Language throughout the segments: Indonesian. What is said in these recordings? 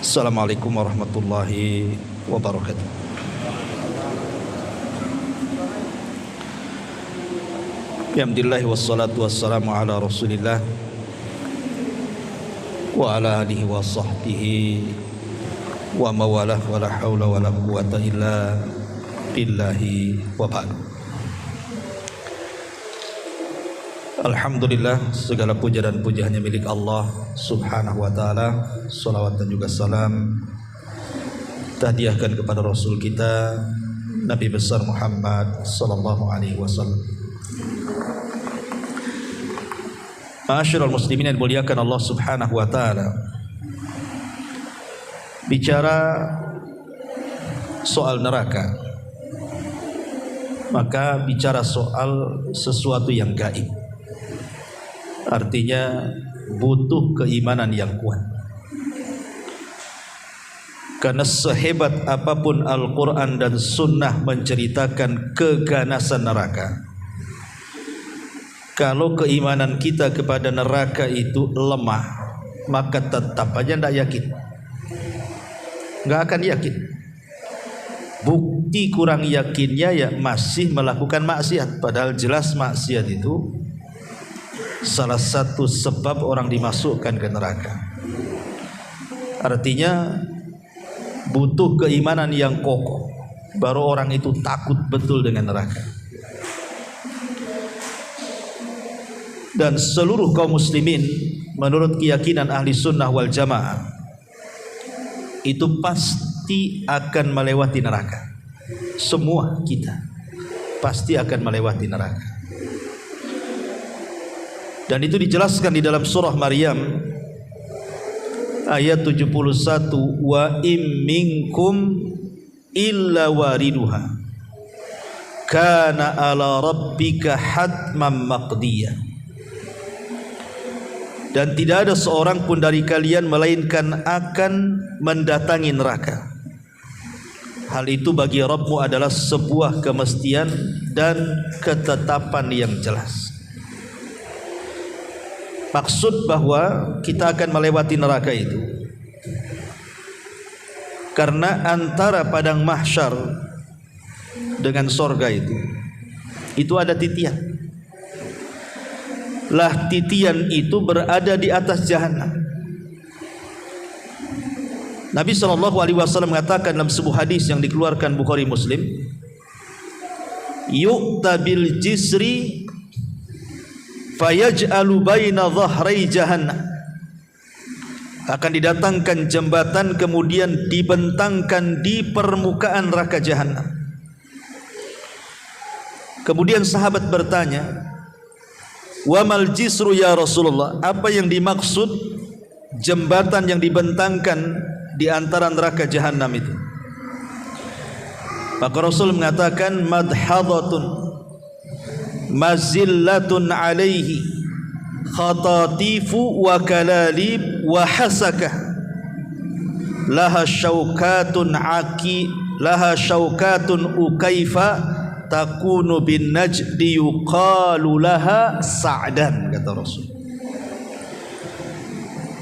Assalamualaikum warahmatullahi wabarakatuh. Alhamdulillah wassalatu wassalamu ala Rasulillah wa ala alihi wa sahbihi wa mawalah wa la haula wa la quwata illa billahi wa ba'd. Alhamdulillah, segala puja dan puji hanya milik Allah subhanahu wa ta'ala. Salawat dan juga salam tahdiahkan kepada Rasul kita Nabi besar Muhammad sallallahu alaihi wasallam. Ma'asyiral muslimin yang dimuliakan Allah subhanahu wa ta'ala, bicara soal neraka, maka bicara soal sesuatu yang gaib. Artinya butuh keimanan yang kuat. Karena sehebat apapun Al-Quran dan Sunnah menceritakan keganasan neraka, kalau keimanan kita kepada neraka itu lemah, maka tetap aja tidak yakin, nggak akan yakin. Bukti kurang yakinnya ya masih melakukan maksiat, padahal jelas maksiat itu salah satu sebab orang dimasukkan ke neraka. Artinya butuh keimanan yang kokoh, baru orang itu takut betul dengan neraka. Dan seluruh kaum muslimin menurut keyakinan ahli sunnah wal jamaah itu pasti akan melewati neraka. Semua kita pasti akan melewati neraka. Dan itu dijelaskan di dalam surah Maryam ayat 71, wa im minkum illa wariduha kana ala rabbika hatman maqdiyah. Dan tidak ada seorang pun dari kalian melainkan akan mendatangi neraka. Hal itu bagi Rabbmu adalah sebuah kemestian dan ketetapan yang jelas. Maksud bahwa kita akan melewati neraka itu karena antara padang mahsyar dengan sorga itu ada titian. Lah titian itu berada di atas jahanam. Nabi SAW mengatakan dalam sebuah hadis yang dikeluarkan Bukhari Muslim, yu'ta bil jisri fayaj'alu baina dhahrai jahannam. Akan didatangkan jembatan kemudian dibentangkan di permukaan neraka jahannam. Kemudian sahabat bertanya, wa mal jisru ya Rasulullah, apa yang dimaksud jembatan yang dibentangkan di antara neraka jahannam itu? Maka Rasul mengatakan, madhadatun mazillatun alaihi khatatifu wa kalalib wa hasakah laha syaukatun ukaifa takunu bin najdi yuqalu laha sa'dan, kata Rasul.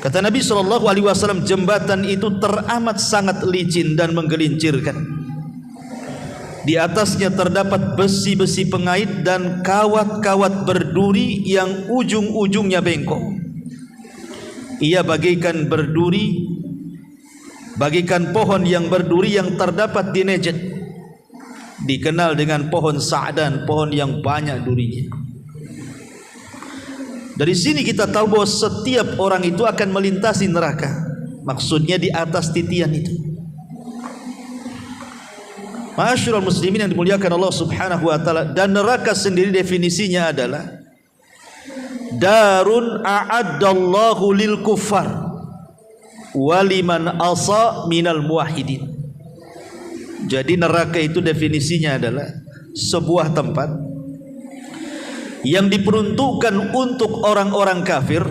Kata Nabi SAW, jembatan itu teramat sangat licin dan menggelincirkan. Di atasnya terdapat besi-besi pengait dan kawat-kawat berduri yang ujung-ujungnya bengkok. Ia bagaikan berduri, bagaikan pohon yang berduri yang terdapat di Najd, dikenal dengan pohon Sa'dan, pohon yang banyak durinya. Dari sini kita tahu bahwa setiap orang itu akan melintasi neraka. Maksudnya di atas titian itu. Ma'asyiral muslimin yang dimuliakan Allah subhanahu wa ta'ala. Dan neraka sendiri definisinya adalah darun a'addallahu lil kuffar waliman asa minal muwahhidin. Jadi neraka itu definisinya adalah sebuah tempat yang diperuntukkan untuk orang-orang kafir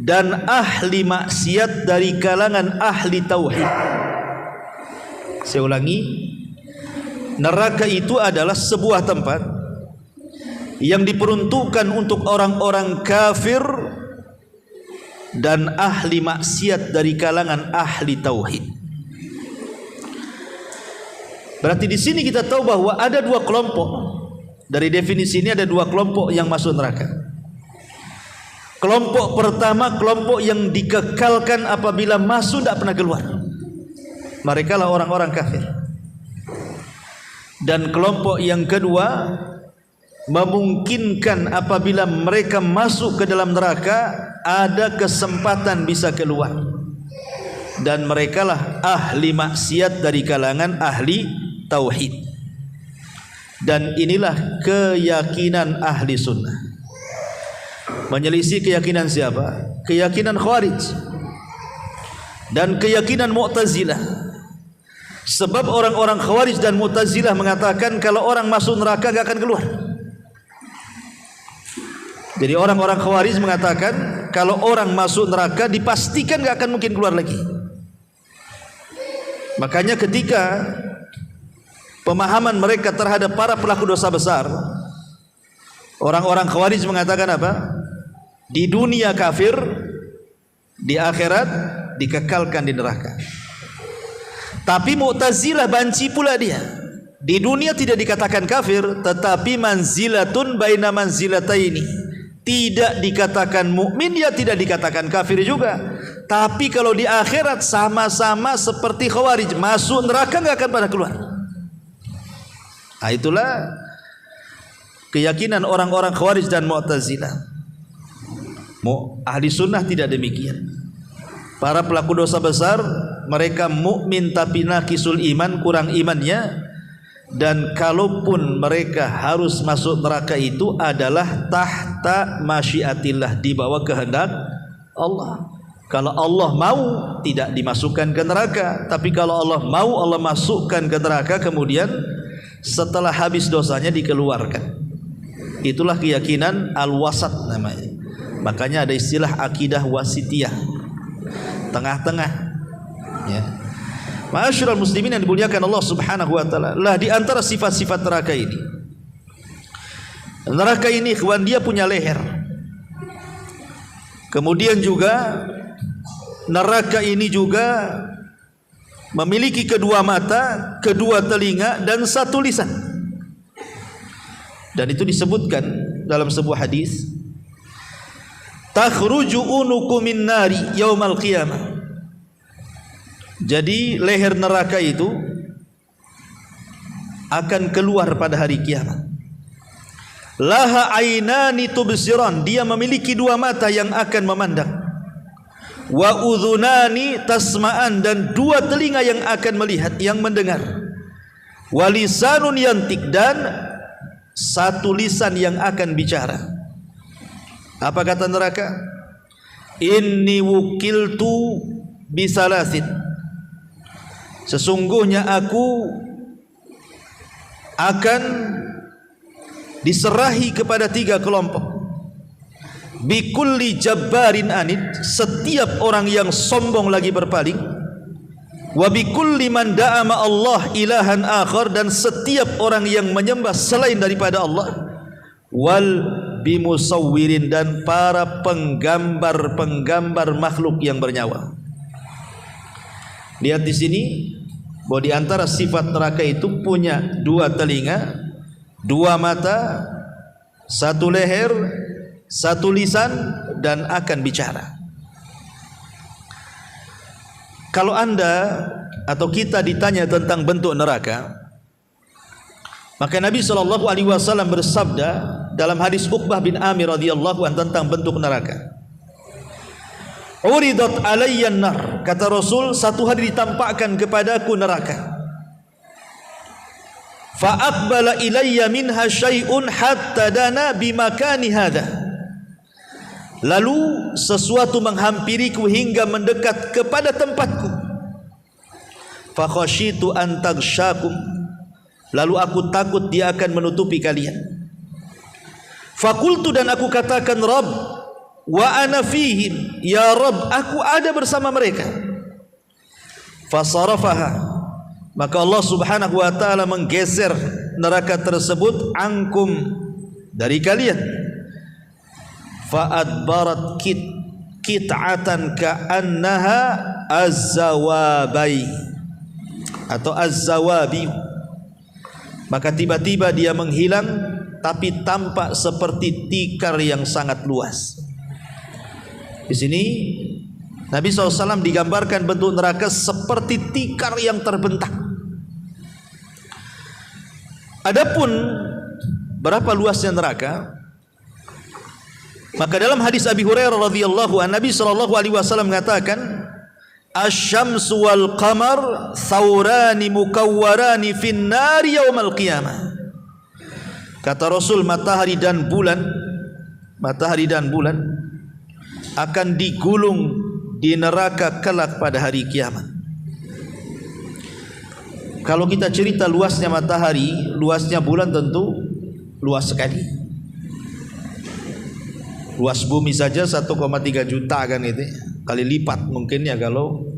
dan ahli maksiat dari kalangan ahli tauhid. Saya ulangi, neraka itu adalah sebuah tempat yang diperuntukkan untuk orang-orang kafir dan ahli maksiat dari kalangan ahli tauhid. Berarti di sini kita tahu bahwa ada dua kelompok. Dari definisi ini ada dua kelompok yang masuk neraka. Kelompok pertama, kelompok yang dikekalkan apabila masuk tidak pernah keluar. Mereka lah orang-orang kafir. Dan kelompok yang kedua, memungkinkan apabila mereka masuk ke dalam neraka ada kesempatan bisa keluar. Dan mereka lah ahli maksiat dari kalangan ahli tauhid. Dan inilah keyakinan ahli sunnah. Menyelisih keyakinan siapa? Keyakinan Khawarij dan keyakinan Mu'tazilah. Sebab orang-orang Khawarij dan Mu'tazilah mengatakan kalau orang masuk neraka gak akan keluar. Jadi orang-orang Khawarij mengatakan kalau orang masuk neraka dipastikan gak akan mungkin keluar lagi. Makanya ketika pemahaman mereka terhadap para pelaku dosa besar, orang-orang Khawarij mengatakan apa? Di dunia kafir, di akhirat dikekalkan di neraka. Tapi Mu'tazilah banci pula dia. Di dunia tidak dikatakan kafir, tetapi manzilatun baina manzilataini. Tidak dikatakan mukmin, ya tidak dikatakan kafir juga. Tapi kalau di akhirat sama-sama seperti Khawarij, masuk neraka enggak akan pada keluar. Nah, itulah keyakinan orang-orang Khawarij dan Mu'tazilah. Ahli sunnah tidak demikian. Para pelaku dosa besar mereka mukmin tapi naqisul iman, kurang imannya. Dan kalaupun mereka harus masuk neraka itu adalah tahta masyiatillah, di bawah kehendak Allah. Kalau Allah mau tidak dimasukkan ke neraka, tapi kalau Allah mau Allah masukkan ke neraka, kemudian setelah habis dosanya dikeluarkan. Itulah keyakinan al-wasat namanya. Makanya ada istilah akidah wasitiyah, tengah-tengah, ya. Ma'asyiral muslimin yang dimuliakan Allah Subhanahu wa taala, lah di antara sifat-sifat neraka ini. Neraka ini ikhwan, dia punya leher. Kemudian juga neraka ini juga memiliki kedua mata, kedua telinga dan satu lisan. Dan itu disebutkan dalam sebuah hadis, takhruju unuku min nari yaumal qiyamah. Jadi leher neraka itu akan keluar pada hari kiamat. Laha ainani tubsiran, dia memiliki dua mata yang akan memandang. Wa udhunani tasma'an, dan dua telinga yang akan melihat, yang mendengar. Wa lisanun yantik, dan satu lisan yang akan bicara. Apa kata neraka? Inni wukiltu bisalasin, sesungguhnya aku akan diserahi kepada tiga kelompok. Bikulli jabbarin anid, setiap orang yang sombong lagi berpaling. Wa bikulli man da'ama Allah ilahan akhar, dan setiap orang yang menyembah selain daripada Allah. Wal bimusawwirin, dan para penggambar-penggambar makhluk yang bernyawa. Lihat di sini bahwa di antara sifat neraka itu punya dua telinga, dua mata, satu leher, satu lisan, dan akan bicara. Kalau Anda atau kita ditanya tentang bentuk neraka, maka Nabi SAW bersabda dalam hadis Uqbah bin Amir radhiyallahu anhu tentang bentuk neraka. Uridat alayyan nar, kata Rasul, satu hari ditampakkan kepadaku neraka. Fa aqbala ilayya minha syai'un hatta dana bimakani hadha. Lalu sesuatu menghampiriku hingga mendekat kepada tempatku. Fa khasyitu an taghsyakum, lalu aku takut dia akan menutupi kalian. Fakultu, dan aku katakan, Rabb, wa ana fihim, ya Rabb, aku ada bersama mereka. Fasarafaha, maka Allah Subhanahu wa taala menggeser neraka tersebut angkum, dari kalian. Fa'adbarat kit, qit'atan ka'annaha az-zawabi atau az-zawabi. Maka tiba-tiba dia menghilang, tapi tampak seperti tikar yang sangat luas. Di sini Nabi SAW digambarkan bentuk neraka seperti tikar yang terbentang. Adapun berapa luasnya neraka, maka dalam hadis Abi Hurairah radhiyallahu anhu, Nabi SAW mengatakan, asy-syamsu wal qamar thawrani mukawwarani fin nari yaumal qiyamah. Kata Rasul, matahari dan bulan akan digulung di neraka kelak pada hari kiamat. Kalau kita cerita luasnya matahari, luasnya bulan tentu luas sekali. Luas bumi saja 1,3 juta kan itu, kali lipat mungkin ya kalau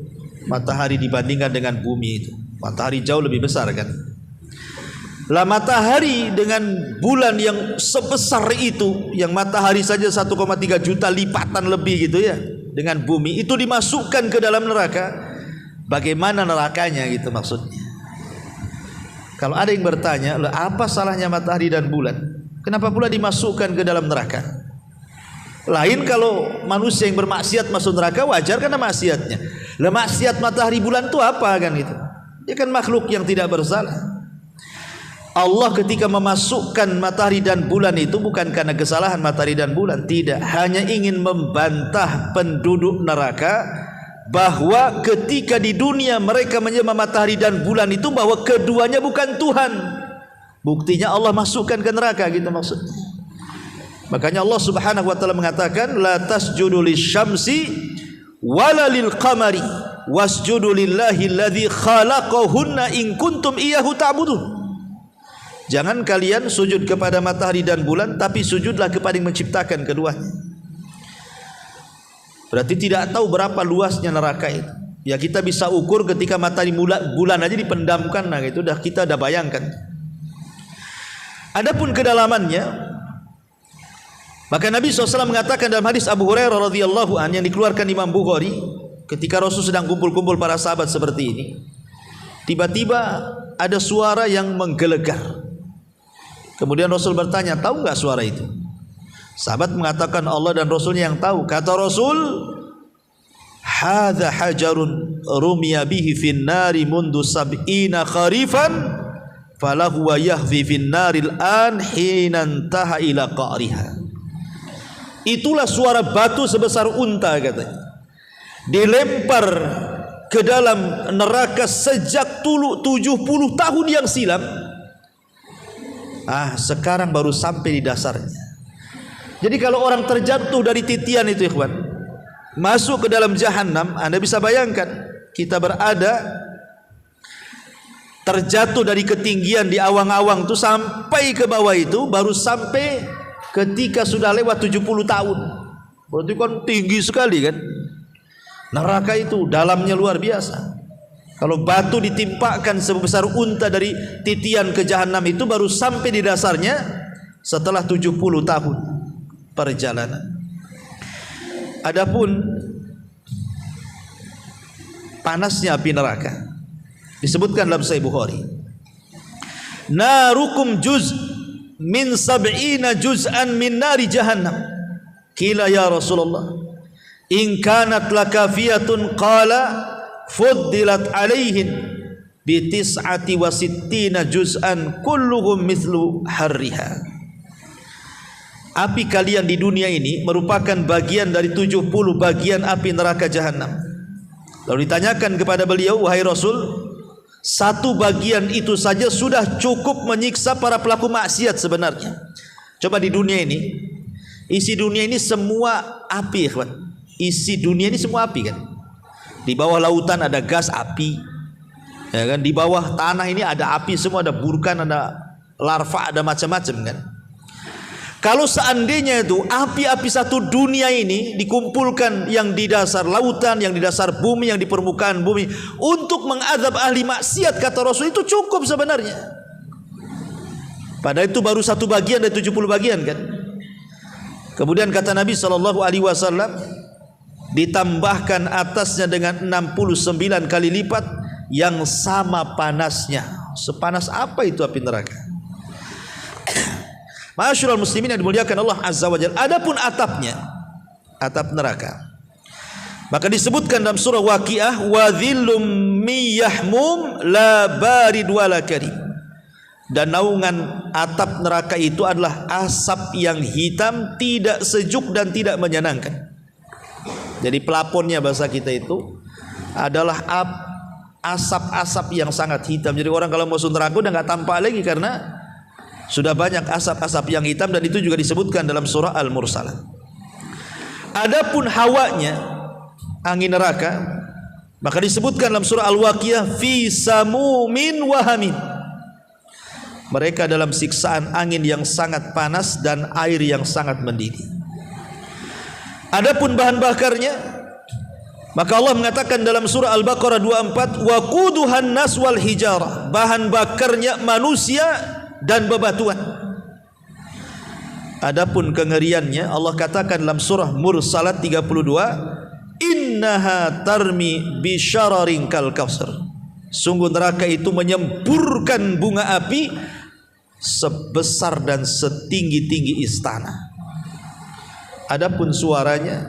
matahari dibandingkan dengan bumi itu. Matahari jauh lebih besar kan. Lah matahari dengan bulan yang sebesar itu, yang matahari saja 1,3 juta lipatan lebih gitu ya, dengan bumi itu dimasukkan ke dalam neraka. Bagaimana nerakanya gitu maksudnya. Kalau ada yang bertanya, apa salahnya matahari dan bulan? Kenapa pula dimasukkan ke dalam neraka? Lain kalau manusia yang bermaksiat masuk neraka, wajar karena maksiatnya. Lah maksiat matahari bulan itu apa kan itu? Dia kan makhluk yang tidak bersalah. Allah ketika memasukkan matahari dan bulan itu bukan karena kesalahan matahari dan bulan, tidak, hanya ingin membantah penduduk neraka bahwa ketika di dunia mereka menyembah matahari dan bulan itu, bahwa keduanya bukan Tuhan. Buktinya Allah masukkan ke neraka gitu maksudnya. Makanya Allah Subhanahu wa taala mengatakan, la tasjudu lisyamsi wala lil qamari wasjudu lillahi alladzi khalaqahunna in kuntum iyyahu ta'budun. Jangan kalian sujud kepada matahari dan bulan, tapi sujudlah kepada yang menciptakan keduanya. Berarti tidak tahu berapa luasnya neraka itu. Ya kita bisa ukur ketika matahari bulan aja dipendamkan, nah itu dah kita dah bayangkan. Adapun kedalamannya, maka Nabi SAW mengatakan dalam hadis Abu Hurairah radhiyallahu anhu yang dikeluarkan Imam Bukhari, ketika Rasul sedang kumpul-kumpul para sahabat seperti ini, tiba-tiba ada suara yang menggelegar. Kemudian Rasul bertanya, tahu enggak suara itu? Sahabat mengatakan, Allah dan Rasulnya yang tahu. Kata Rasul, hadza hajarun rumiya bihi fin nari mundu sab'ina kharifan falahu wa yahfi fin naril an hina intaha ila qa'riha. Itulah suara batu sebesar unta katanya, dilempar ke dalam neraka sejak 70 tahun yang silam. Sekarang baru sampai di dasarnya. Jadi kalau orang terjatuh dari titian itu ikhwan, masuk ke dalam jahanam, Anda bisa bayangkan kita berada terjatuh dari ketinggian di awang-awang itu sampai ke bawah itu, baru sampai ketika sudah lewat 70 tahun. Berarti kan tinggi sekali kan. Neraka itu dalamnya luar biasa. Kalau batu ditimpakan sebesar unta dari titian ke jahanam itu, baru sampai di dasarnya setelah 70 tahun perjalanan. Adapun panasnya api neraka disebutkan dalam Sahih Bukhari, narukum juz min sab'ina juz'an min nari jahannam. Qila ya Rasulullah, in kanat lakafiyatun, qala fuddilat alaihin bi tis'ati wa sittina juz'an kulluhum mithlu harriha. Api kalian di dunia ini merupakan bagian dari 70 bagian api neraka jahanam. Lalu ditanyakan kepada beliau, wahai Rasul, satu bagian itu saja sudah cukup menyiksa para pelaku maksiat sebenarnya. Coba di dunia ini, isi dunia ini semua api, kawan. Isi dunia ini semua api kan. Di bawah lautan ada gas api, ya kan. Di bawah tanah ini ada api semua, ada burkan, ada larva, ada macam-macam kan. Kalau seandainya itu api-api satu dunia ini dikumpulkan, yang di dasar lautan, yang di dasar bumi, yang di permukaan bumi, untuk mengazab ahli maksiat, kata Rasul, itu cukup sebenarnya. Padahal itu baru satu bagian dari 70 bagian kan. Kemudian kata Nabi SAW, ditambahkan atasnya dengan 69 kali lipat yang sama panasnya. Sepanas apa itu api neraka? Ma'asyiral muslimin yang dimuliakan Allah Azza wa Jalla. Adapun atapnya, atap neraka, maka disebutkan dalam surah Waqiah, wa dhillum miyahmum la barid wala karim. Dan naungan atap neraka itu adalah asap yang hitam, tidak sejuk dan tidak menyenangkan. Jadi pelaponnya bahasa kita itu adalah asap-asap yang sangat hitam. Jadi orang kalau masuk neraka udah nggak tampak lagi karena sudah banyak asap-asap yang hitam, dan itu juga disebutkan dalam surah Al-Mursalat. Adapun hawanya, angin neraka, maka disebutkan dalam surah Al-Waqiah, fi samumin wahamin. Mereka dalam siksaan angin yang sangat panas dan air yang sangat mendidih. Adapun bahan bakarnya, maka Allah mengatakan dalam surah Al-Baqarah 24, wa quduhan nas wal hijarah. Bahan bakarnya manusia dan bebatuan. Adapun kengeriannya, Allah katakan dalam surah Mursalat 32, innaha tarmi bisyararin kal kausar. Sungguh neraka itu menyempurkan bunga api sebesar dan setinggi-tinggi istana. Adapun suaranya,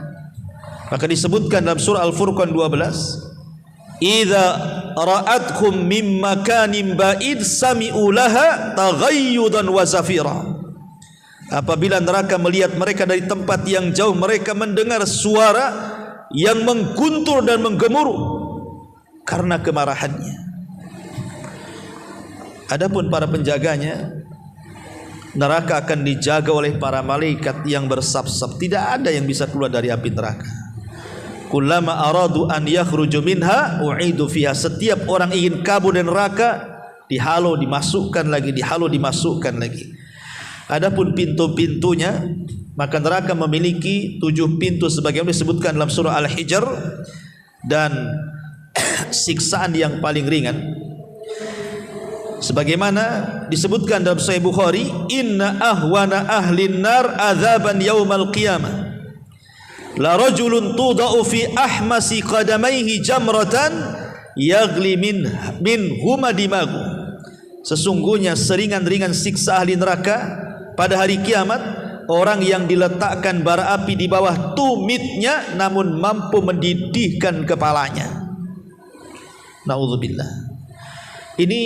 maka disebutkan dalam surah Al-Furqan 12, idza ra'atkum mim makanin ba'id sami'u laha taghayyudan wa zafira. Apabila neraka melihat mereka dari tempat yang jauh, mereka mendengar suara yang mengguntur dan menggemuruh karena kemarahannya. Adapun para penjaganya, neraka akan dijaga oleh para malaikat yang bersab-sab. Tidak ada yang bisa keluar dari api neraka. Kullama aradu an yakhruju minha u'idu fiha. Setiap orang ingin kabur dari neraka, dihalau dimasukkan lagi, dihalau dimasukkan lagi. Adapun pintu-pintunya, maka neraka memiliki 7 pintu sebagaimana disebutkan dalam surah Al-Hijr, dan siksaan yang paling ringan sebagaimana disebutkan dalam Sahih Bukhari, inna ahwana ahlin nar adzaban yaumal qiyamah la rajulun tudau fi ahmasi qadamaihi jamratan yagli min huma dimagu. Sesungguhnya seringan-ringan siksa ahli neraka pada hari kiamat orang yang diletakkan bara api di bawah tumitnya namun mampu mendidihkan kepalanya. Naudzubillah. Ini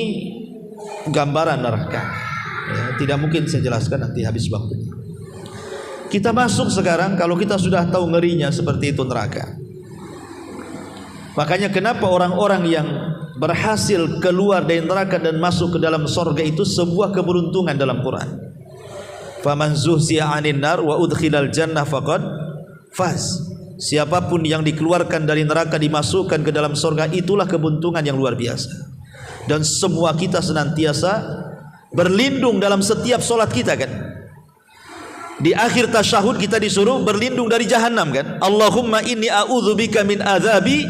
gambaran neraka ya, tidak mungkin saya jelaskan, nanti habis waktunya. Kita masuk sekarang, kalau kita sudah tahu ngerinya seperti itu neraka. Makanya kenapa orang-orang yang berhasil keluar dari neraka dan masuk ke dalam sorga itu sebuah keberuntungan dalam Quran. Faman zuhziya 'anil nar wa udkhilal jannah faqad faz. Siapapun yang dikeluarkan dari neraka dimasukkan ke dalam sorga, itulah keberuntungan yang luar biasa. Dan semua kita senantiasa berlindung dalam setiap solat kita kan. Di akhir tasyahud kita disuruh berlindung dari jahannam kan. Allahumma inni a'udzubika min adzabi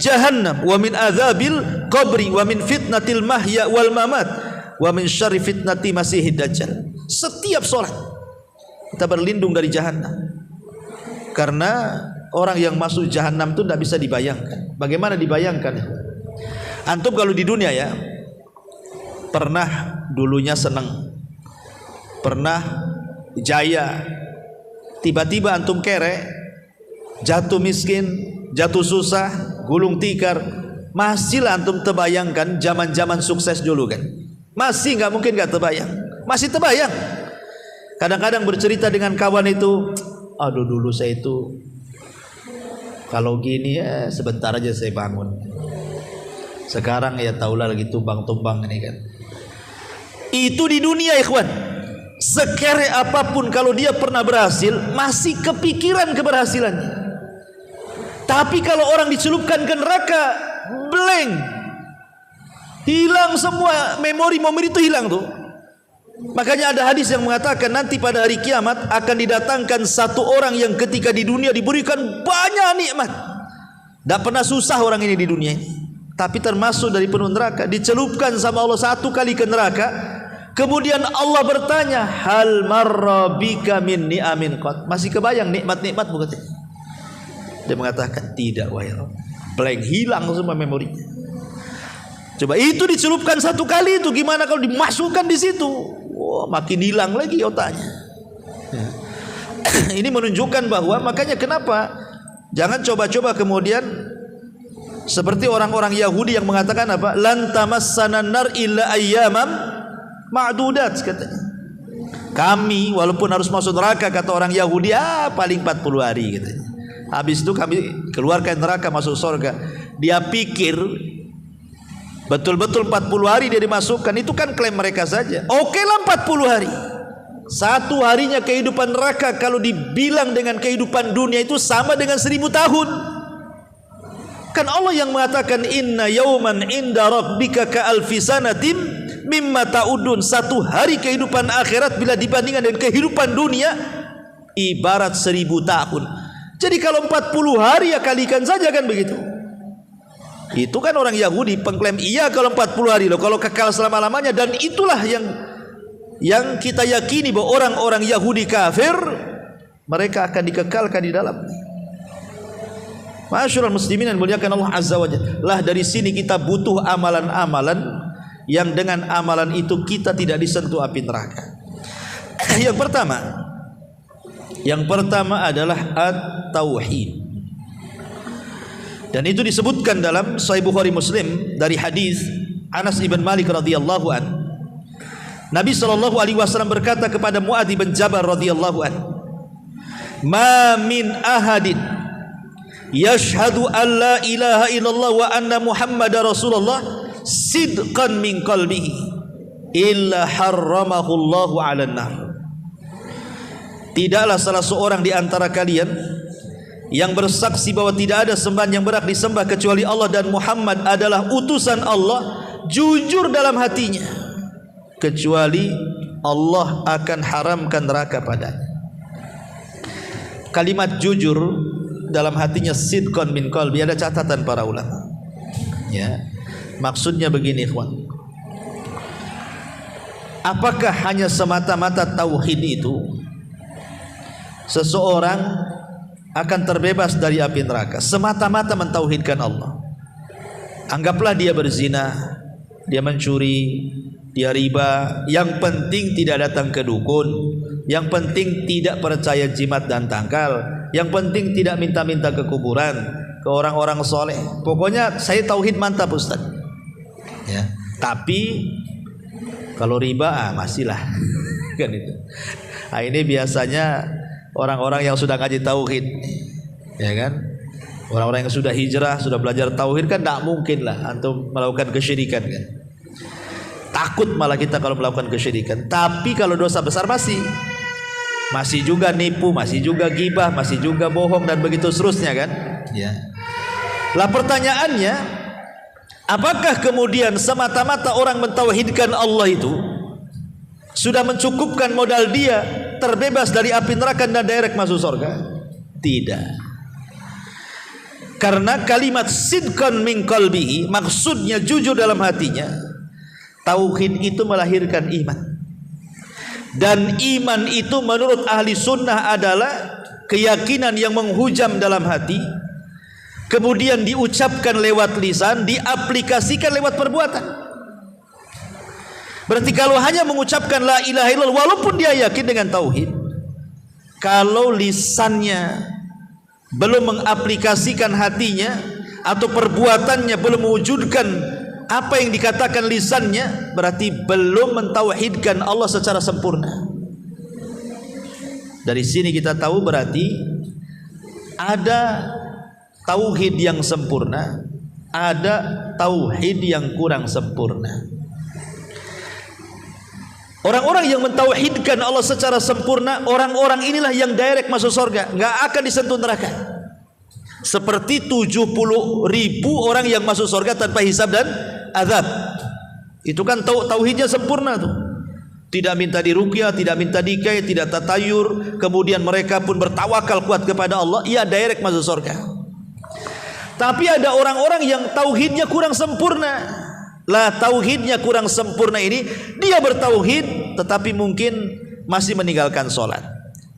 jahannam wa min adzabil qabri wa min fitnatil mahya wal mamat wa min syarri fitnati masihid dajjal. Setiap solat kita berlindung dari jahannam. Karena orang yang masuk jahannam itu tidak bisa dibayangkan. Bagaimana dibayangkan? Antum kalau di dunia ya, pernah dulunya senang, pernah jaya, tiba-tiba antum kere, jatuh miskin, jatuh susah, gulung tikar, masihlah antum terbayangkan zaman-zaman sukses dulu kan? Masih nggak mungkin nggak terbayang, masih terbayang. Kadang-kadang bercerita dengan kawan itu, aduh dulu saya itu kalau gini ya sebentar aja saya bangun. Sekarang ya taulah lagi tumbang-tumbang ini kan. Itu di dunia ikhwan. Sekere apapun kalau dia pernah berhasil, masih kepikiran keberhasilannya. Tapi kalau orang dicelupkan ke neraka, blank, hilang semua memori-memori itu hilang tuh. Makanya ada hadis yang mengatakan nanti pada hari kiamat akan didatangkan satu orang yang ketika di dunia diberikan banyak nikmat, tidak pernah susah orang ini di dunia ini, tapi termasuk dari penuh neraka, dicelupkan sama Allah satu kali ke neraka. Kemudian Allah bertanya, hal marra bika min ni'amin qad, masih kebayang nikmat-nikmat bukan? Dia mengatakan tidak, wahai Rabb. Blank, hilang semua memorinya. Coba itu dicelupkan satu kali, itu gimana kalau dimasukkan di situ? Wah, makin hilang lagi otaknya. Ya. Ini menunjukkan bahwa makanya kenapa jangan coba-coba kemudian seperti orang-orang Yahudi yang mengatakan apa? Lan tamassana nar illa ayyamam ma'dudat, katanya. Kami walaupun harus masuk neraka, kata orang Yahudi, paling 40 hari katanya. Habis itu kami keluarkan neraka, masuk surga. Dia pikir betul-betul 40 hari dia dimasukkan. Itu kan klaim mereka saja. Oke lah 40 hari. Satu harinya kehidupan neraka kalau dibilang dengan kehidupan dunia itu sama dengan 1000 tahun. Kan Allah yang mengatakan inna yawman inda rabbika ka alfi sanatim mimma ta'udun. Satu hari kehidupan akhirat bila dibandingkan dengan kehidupan dunia ibarat 1000 tahun. Jadi kalau 40 hari ya kalikan saja, kan begitu. Itu kan orang Yahudi pengklaim iya kalau 40 hari loh, kalau kekal selama-lamanya. Dan itulah yang kita yakini bahwa orang-orang Yahudi kafir mereka akan dikekalkan di dalam. Masyaallah muslimin yang muliakan Allah Azza wa Jalla. Lah dari sini kita butuh amalan-amalan yang dengan amalan itu kita tidak disentuh api neraka. Yang pertama adalah at-tauhid. Dan itu disebutkan dalam Sahih Bukhari Muslim dari hadis Anas ibn Malik radhiyallahu an. Nabi sallallahu alaihi wasallam berkata kepada Muadz bin Jabal radhiyallahu an, "Ma min ahadin yashhadu an la ilaha illallah wa anna Muhammadar Rasulullah sidqan min qalbihi illa harramahu Allahu 'alan nar." Tidaklah salah seorang di antara kalian yang bersaksi bahwa tidak ada sembahan yang berhak disembah kecuali Allah dan Muhammad adalah utusan Allah jujur dalam hatinya, kecuali Allah akan haramkan neraka padanya. Kalimat jujur dalam hatinya sidqan min qalbi, ada catatan para ulama. Ya. Maksudnya begini, ikhwan. Apakah hanya semata-mata tauhid itu seseorang akan terbebas dari api neraka? Semata-mata mentauhidkan Allah. Anggaplah dia berzina, dia mencuri, dia riba, yang penting tidak datang ke dukun, yang penting tidak percaya jimat dan tangkal, yang penting tidak minta-minta ke kuburan, ke orang-orang soleh. Pokoknya saya tauhid mantap Ustaz. Ya. Tapi kalau riba masihlah kan itu. Nah, ini biasanya orang-orang yang sudah ngaji tauhid, ya kan? Orang-orang yang sudah hijrah, sudah belajar tauhid kan tidak mungkin lah antum melakukan kesyirikan kan. Takut malah kita kalau melakukan kesyirikan. Tapi kalau dosa besar masih juga nipu, masih juga gibah, masih juga bohong dan begitu seterusnya kan? Ya. Lah pertanyaannya, apakah kemudian semata-mata orang mentauhidkan Allah itu sudah mencukupkan modal dia terbebas dari api neraka dan direct masuk surga? Tidak. Karena kalimat sidqan min qalbihi maksudnya jujur dalam hatinya. Tauhid itu melahirkan iman. Dan iman itu menurut ahli sunnah adalah keyakinan yang menghujam dalam hati, kemudian diucapkan lewat lisan, diaplikasikan lewat perbuatan. Berarti kalau hanya mengucapkan la ilaha illallah walaupun dia yakin dengan tauhid, kalau lisannya belum mengaplikasikan hatinya atau perbuatannya belum mewujudkan apa yang dikatakan lisannya, berarti belum mentauhidkan Allah secara sempurna. Dari sini kita tahu berarti ada tauhid yang sempurna, ada tauhid yang kurang sempurna. Orang-orang yang mentauhidkan Allah secara sempurna, orang-orang inilah yang direct masuk surga, nggak akan disentuh neraka. Seperti 70.000 orang yang masuk surga tanpa hisab dan azab. Itu kan tauhidnya sempurna tuh. Tidak minta diruqyah, tidak minta dikai, tidak tatayur, kemudian mereka pun bertawakal kuat kepada Allah, ia direct masuk surga. Tapi ada orang-orang yang tauhidnya kurang sempurna. Lah tauhidnya kurang sempurna ini, dia bertauhid tetapi mungkin masih meninggalkan sholat,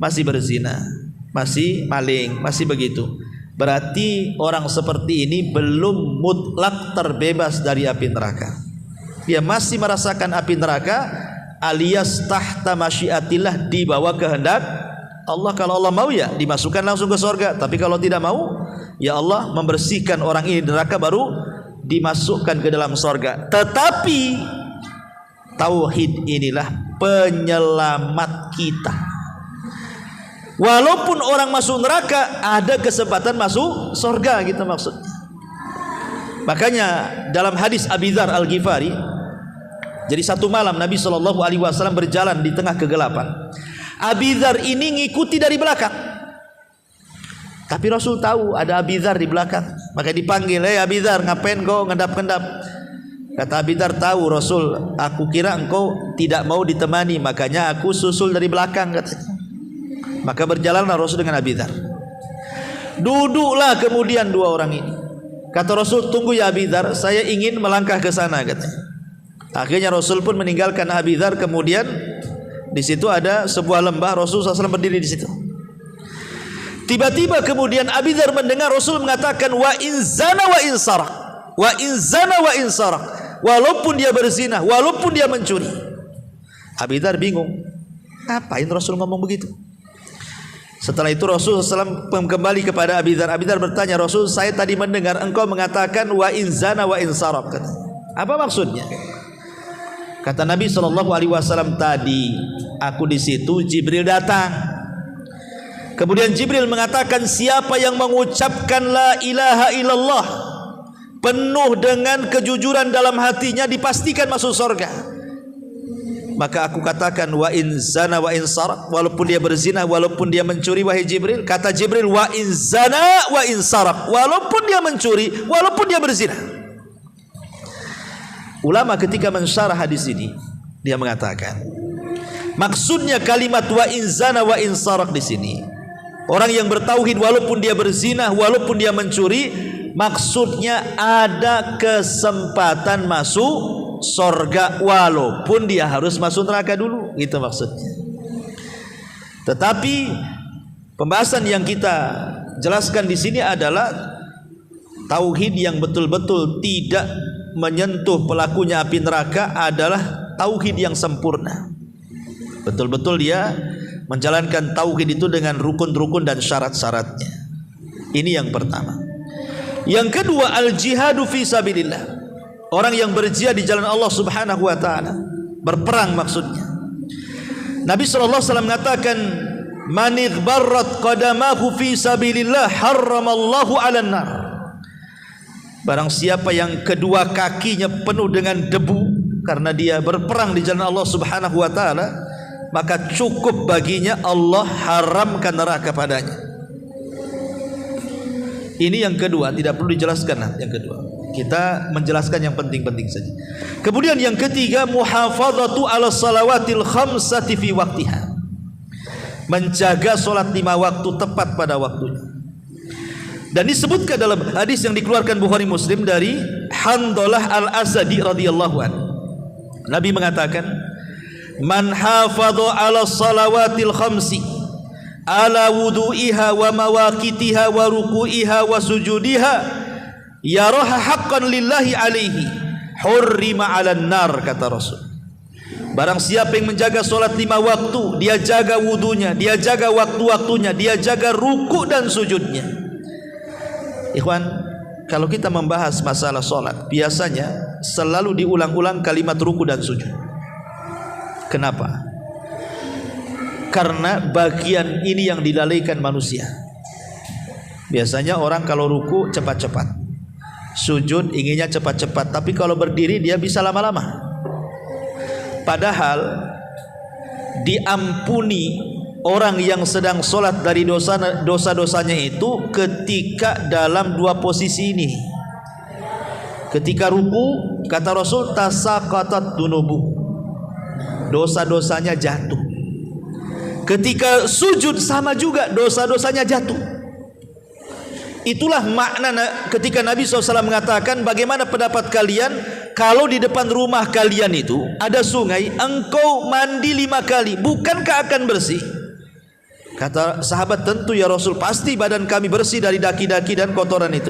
masih berzina, masih maling, masih begitu. berarti orang seperti ini belum mutlak terbebas dari api neraka. Dia masih merasakan api neraka, alias tahta masyiatillah, di bawah kehendak Allah. Kalau Allah mau ya dimasukkan langsung ke surga, tapi kalau tidak mau ya Allah membersihkan orang ini neraka baru dimasukkan ke dalam surga. Tetapi tauhid inilah penyelamat kita. Walaupun orang masuk neraka, ada kesempatan masuk surga, gitu maksudnya. Makanya dalam hadis Abi Dzar Al-Ghifari, jadi satu malam Nabi SAW berjalan di tengah kegelapan. Abi Dzar ini ngikuti dari belakang, tapi Rasul tahu ada Abi Dzar di belakang, maka dipanggil, Abi Dzar, ngapain kau ngendap-ngendap? Kata Abi Dzar, tahu Rasul, aku kira engkau tidak mau ditemani, makanya aku susul dari belakang, katanya. Maka berjalanlah Rasul dengan Abi Dzar. Duduklah kemudian dua orang ini. Kata Rasul, tunggu ya Abi Dzar, saya ingin melangkah ke sana, katanya. Akhirnya Rasul pun meninggalkan Abi Dzar. Kemudian di situ ada sebuah lembah, Rasul SAW berdiri di situ. Tiba-tiba kemudian Abi Dzar mendengar Rasul mengatakan, wa in zana wa in sarak, wa in zana wa in sarak, walaupun dia berzina, walaupun dia mencuri. Abi Dzar bingung, ngapain Rasul ngomong begitu? Setelah itu Rasul SAW kembali kepada Abi Dzar. Abi Dzar bertanya, Rasul, saya tadi mendengar engkau mengatakan wa in zana wa in sarak. Apa maksudnya? Kata Nabi SAW, tadi aku di situ, Jibril datang. Kemudian Jibril mengatakan, siapa yang mengucapkan la ilaha illallah penuh dengan kejujuran dalam hatinya, dipastikan masuk surga. Maka aku katakan, wa in zana wa in sarak, walaupun dia berzina, walaupun dia mencuri, wahai Jibril. Kata Jibril, wa in zana wa in sarak, walaupun dia mencuri, walaupun dia berzina. Ulama ketika mensyarah hadis ini, dia mengatakan, maksudnya kalimat wa in zana wa in sarak di sini, orang yang bertauhid walaupun dia berzina, walaupun dia mencuri, maksudnya ada kesempatan masuk surga walaupun dia harus masuk neraka dulu, gitu maksudnya. Tetapi pembahasan yang kita jelaskan di sini adalah tauhid yang betul-betul tidak menyentuh pelakunya api neraka adalah tauhid yang sempurna. Betul-betul dia menjalankan tauhid itu dengan rukun-rukun dan syarat-syaratnya. Ini yang pertama. Yang kedua, al-jihadu fi sabilillah. Orang yang berjihad di jalan Allah Subhanahu wa taala, berperang maksudnya. Nabi sallallahu alaihi wasallam mengatakan, man ighbarrat qadamahu fi sabilillah harramallahu 'alan nar. Barang siapa yang kedua kakinya penuh dengan debu karena dia berperang di jalan Allah Subhanahu wa taala, maka cukup baginya Allah haramkan neraka padanya. Ini yang kedua, tidak perlu dijelaskan. Yang kedua, kita menjelaskan yang penting-penting saja. Kemudian yang ketiga, muhafadzatu ala salawatil khamsati fi waqtiha. Menjaga salat 5 waktu tepat pada waktunya. Dan disebutkan dalam hadis yang dikeluarkan Bukhari Muslim dari Handalah Al-Asadi radhiyallahu anhu. Nabi mengatakan, man hafadha ala salawatil khamsi ala wudu'iha wa mawaqitiha wa ruku'iha wa sujudiha yaraha haqqan lillahi alaihi hurrima 'alan nar, kata Rasul. Barang siapa yang menjaga solat 5 waktu, dia jaga wudunya, dia jaga waktu-waktunya, dia jaga ruku dan sujudnya. Ikhwan, kalau kita membahas masalah solat, biasanya selalu diulang-ulang kalimat ruku dan sujud. Kenapa? Karena bagian ini yang dilalaikan manusia. Biasanya orang kalau ruku cepat-cepat, sujud inginnya cepat-cepat, tapi kalau berdiri dia bisa lama-lama. Padahal diampuni orang yang sedang sholat dari dosa-dosanya itu ketika dalam 2 posisi ini. Ketika ruku, kata Rasul, tasaqatat dunubu, dosa-dosanya jatuh. Ketika sujud sama juga, dosa-dosanya jatuh. Itulah makna ketika Nabi SAW mengatakan, bagaimana pendapat kalian kalau di depan rumah kalian itu ada sungai, engkau mandi 5 kali, bukankah akan bersih? Kata sahabat, tentu ya Rasul, pasti badan kami bersih dari daki-daki dan kotoran itu.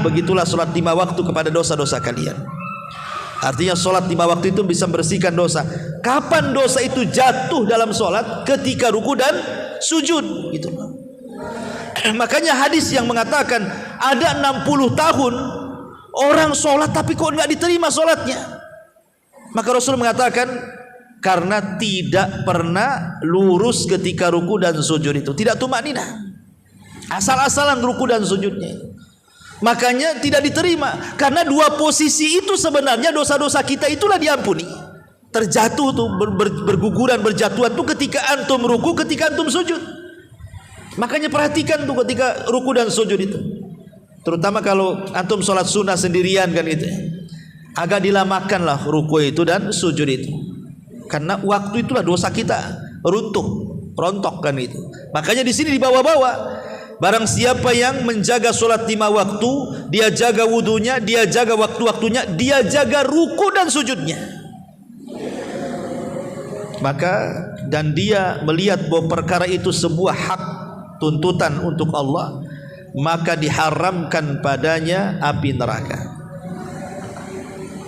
Begitulah solat 5 waktu kepada dosa-dosa kalian. Artinya solat 5 waktu itu bisa membersihkan dosa. Kapan dosa itu jatuh dalam solat? Ketika ruku dan sujud, gitu. Makanya hadis yang mengatakan ada 60 tahun orang solat tapi kok nggak diterima solatnya. Maka Rasul mengatakan karena tidak pernah lurus ketika ruku dan sujud itu, tidak tumakninah, asal-asalan ruku dan sujudnya. Makanya tidak diterima, karena dua posisi itu sebenarnya dosa-dosa kita itulah diampuni. Terjatuh tuh berguguran, berjatuhan tuh ketika antum ruku, ketika antum sujud. Makanya perhatikan tuh ketika ruku dan sujud itu, terutama kalau antum sholat sunnah sendirian kan itu, agak dilamakanlah ruku itu dan sujud itu. Karena waktu itulah dosa kita runtuh, rontok kan itu. Makanya di sini dibawa-bawa. Barang siapa yang menjaga solat 5 waktu, dia jaga wudunya, dia jaga waktu-waktunya, dia jaga ruku dan sujudnya. Maka dan dia melihat bahwa perkara itu sebuah hak tuntutan untuk Allah, maka diharamkan padanya api neraka.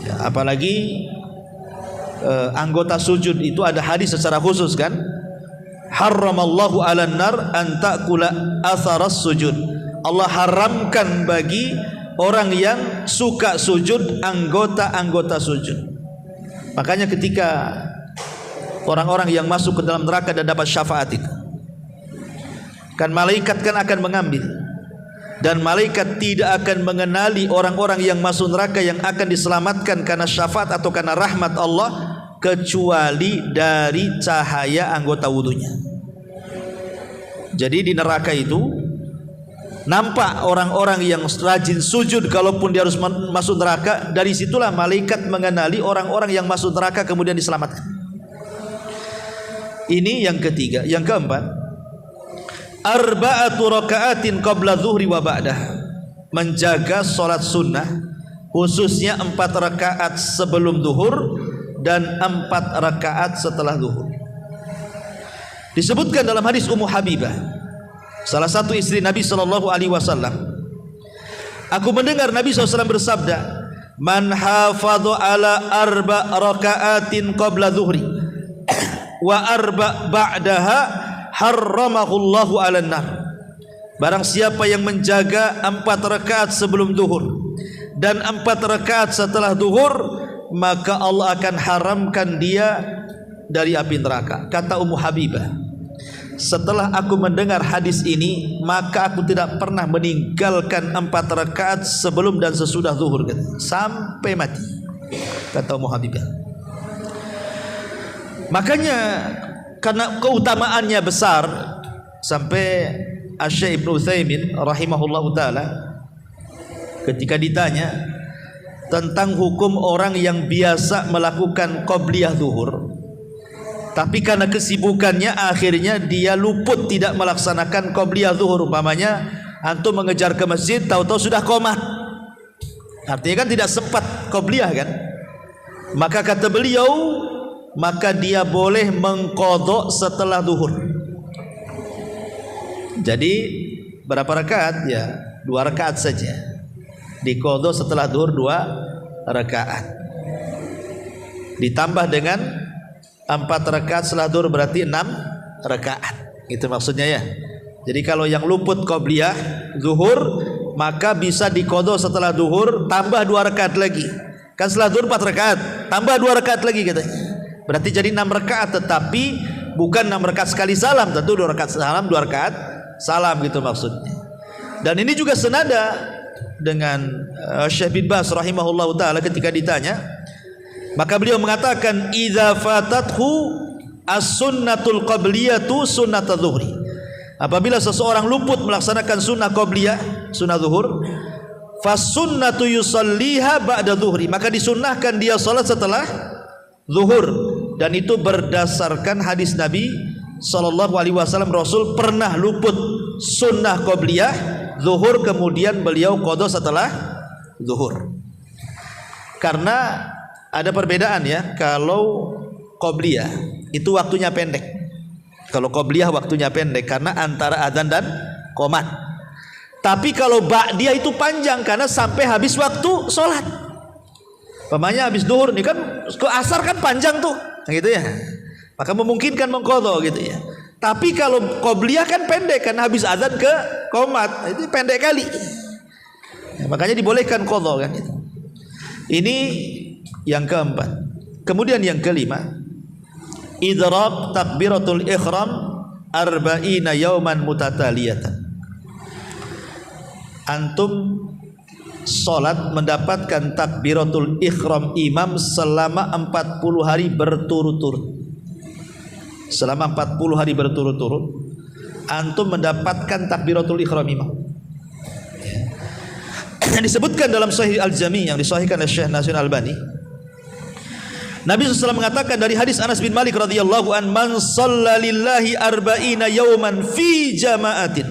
Ya, apalagi anggota sujud itu ada hadis secara khusus kan, haramallahu 'alan nar an ta'kula atharas sujud. Allah haramkan bagi orang yang suka sujud anggota-anggota sujud. Makanya ketika orang-orang yang masuk ke dalam neraka dan dapat syafaat itu, kan malaikat kan akan mengambil, dan malaikat tidak akan mengenali orang-orang yang masuk neraka yang akan diselamatkan karena syafaat atau karena rahmat Allah, kecuali dari cahaya anggota wudunya. Jadi di neraka itu nampak orang-orang yang rajin sujud, kalaupun dia harus masuk neraka. Dari situlah malaikat mengenali orang-orang yang masuk neraka kemudian diselamatkan. Ini yang ketiga. Yang keempat, arba'atu raka'atin qabla zuhri wa ba'dah, menjaga sholat sunnah khususnya 4 rakaat sebelum zuhur dan 4 rakaat setelah zuhur. Disebutkan dalam hadis Ummu Habibah, salah satu istri Nabi SAW, aku mendengar Nabi SAW bersabda, man hafadhu ala 4 raka'atin qabla zuhri wa 4 ba'daha harramahullahu 'alan nar. Barang siapa yang menjaga 4 rakaat sebelum zuhur dan 4 rakaat setelah zuhur, maka Allah akan haramkan dia dari api neraka. Kata Ummu Habibah, setelah aku mendengar hadis ini, maka aku tidak pernah meninggalkan 4 rakaat sebelum dan sesudah zuhur sampai mati, kata Ummu Habibah. Makanya karena keutamaannya besar, sampai Asy-Syaikh Ibnu Utsaimin rahimahullahu taala ketika ditanya tentang hukum orang yang biasa melakukan qobliyah zuhur, tapi karena kesibukannya akhirnya dia luput tidak melaksanakan qobliyah zuhur. Umpamanya antum mengejar ke masjid, tahu-tahu sudah qomat, artinya kan tidak sempat qobliyah kan. Maka kata beliau, maka dia boleh mengqadha setelah zuhur. Jadi berapa rakaat? Ya 2 rakaat saja, diqadha setelah zuhur 2 rakaat, ditambah dengan 4 rakaat setelah zuhur, berarti 6 rakaat. Itu maksudnya ya. Jadi kalau yang luput qobliyah zuhur, maka bisa diqadha setelah zuhur tambah 2 rakaat lagi. Kan setelah zuhur 4 rakaat, tambah 2 rakaat lagi katanya. Berarti jadi 6 rakaat, tetapi bukan 6 rakaat sekali salam, tentu 2 rakaat salam, 2 rakaat salam gitu maksudnya. Dan ini juga senada dengan Syekh bin Baz rahimahullahu taala ketika ditanya, maka beliau mengatakan idza fatathu as-sunnatul qabliyatu sunnatadz zuhri. Apabila seseorang luput melaksanakan sunnah qabliyah, sunnah zuhur, fasunnatu yusalliha ba'da zuhri, maka disunnahkan dia salat setelah zuhur. Dan itu berdasarkan hadis Nabi sallallahu alaihi wasallam, Rasul pernah luput sunnah qabliyah zuhur, kemudian beliau qadha setelah zuhur. Karena ada perbedaan ya, kalau qabliyah itu waktunya pendek. Kalau qobliyah waktunya pendek karena antara adzan dan qomat. Tapi kalau ba'diyah itu panjang karena sampai habis waktu sholat. Pemanya habis duhur nih kan ke asar kan panjang tuh, gitu ya. Maka memungkinkan mengqadha gitu ya. Tapi kalau qobliyah kan pendek kan habis adzan ke qomat, itu pendek kali. Ya, makanya dibolehkan qadha kan itu. Ini yang keempat. Kemudian yang kelima, idrak takbiratul ihram arba'ina yauman mutataliyatan. Antum salat mendapatkan takbiratul ihram imam selama 40 hari berturut-turut. Selama 40 hari berturut-turut antum mendapatkan takbiratul ihram imam. Yang disebutkan dalam Sahih Al-Jami' yang disahihkan oleh Syekh Nasir Al-Albani, Nabi SAW mengatakan dari hadis Anas bin Malik radhiyallahu an, man shalla lillahi arba'ina yawman fi jama'atin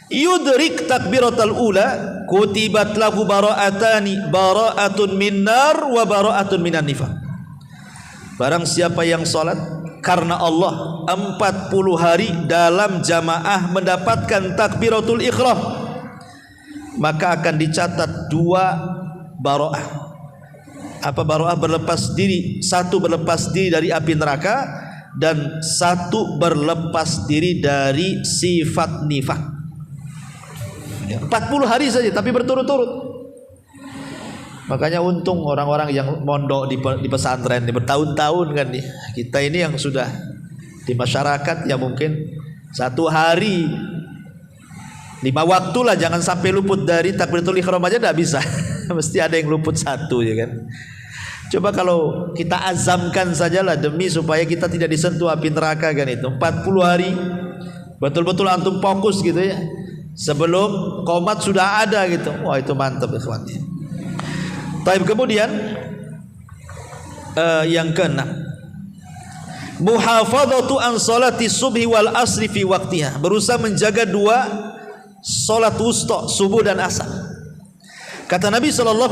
yudrik takbiratal ula kutibat lahu bara'atun min nar wa bara'atun minan nifaq. Barang siapa yang salat karena Allah 40 hari dalam jamaah mendapatkan takbiratul ihram, maka akan dicatat 2 bara'ah. Apa bara'ah? Berlepas diri. 1 berlepas diri dari api neraka dan 1 berlepas diri dari sifat nifak. 40 hari saja tapi berturut-turut. Makanya untung orang-orang yang mondok di pesantren bertahun-tahun kan nih. Kita ini yang sudah di masyarakat ya mungkin 1 hari 5 waktu lah, jangan sampai luput dari takbiratul ihram aja tidak bisa. Mesti ada yang luput 1 ya kan. Coba kalau kita azamkan sajalah demi supaya kita tidak disentuh api neraka kan itu. 40 hari betul-betul antum fokus gitu ya. Sebelum qomat sudah ada gitu. Wah itu mantap ikhwan. Baik, kemudian yang keenam, muhafadzatu an salati subhi wal asri fi waqtiha. Berusaha menjaga 2 salat wusta, subuh dan asar. Kata Nabi SAW,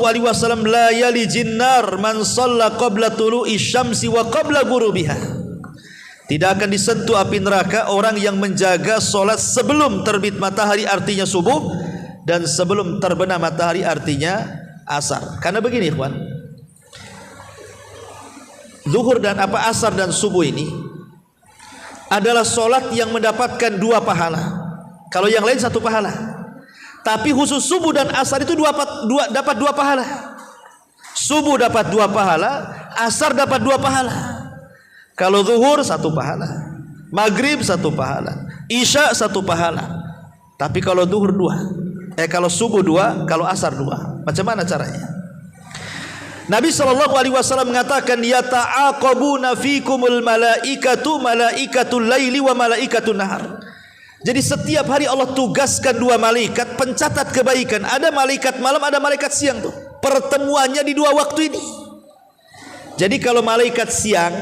la yalijin nar man shalla qabla tulu'i syamsi wa qabla ghurubiha. Tidak akan disentuh api neraka orang yang menjaga salat sebelum terbit matahari artinya subuh dan sebelum terbenam matahari artinya asar. Karena begini ikhwan, zuhur dan asar dan subuh ini adalah salat yang mendapatkan 2 pahala. Kalau yang lain 1 pahala. Tapi khusus subuh dan asar itu dapat 2 pahala. Subuh dapat 2 pahala, asar dapat 2 pahala. Kalau zuhur 1 pahala, maghrib 1 pahala, isya 1 pahala. Tapi kalau zuhur 2, kalau subuh 2, kalau asar 2. Macam mana caranya? Nabi SAW mengatakan, yata'aqabuna fikumul malaikatul laili wa malaikatul nahar. Jadi setiap hari Allah tugaskan 2 malaikat pencatat kebaikan. Ada malaikat malam, ada malaikat siang tuh. Pertemuannya di 2 waktu ini. Jadi kalau malaikat siang,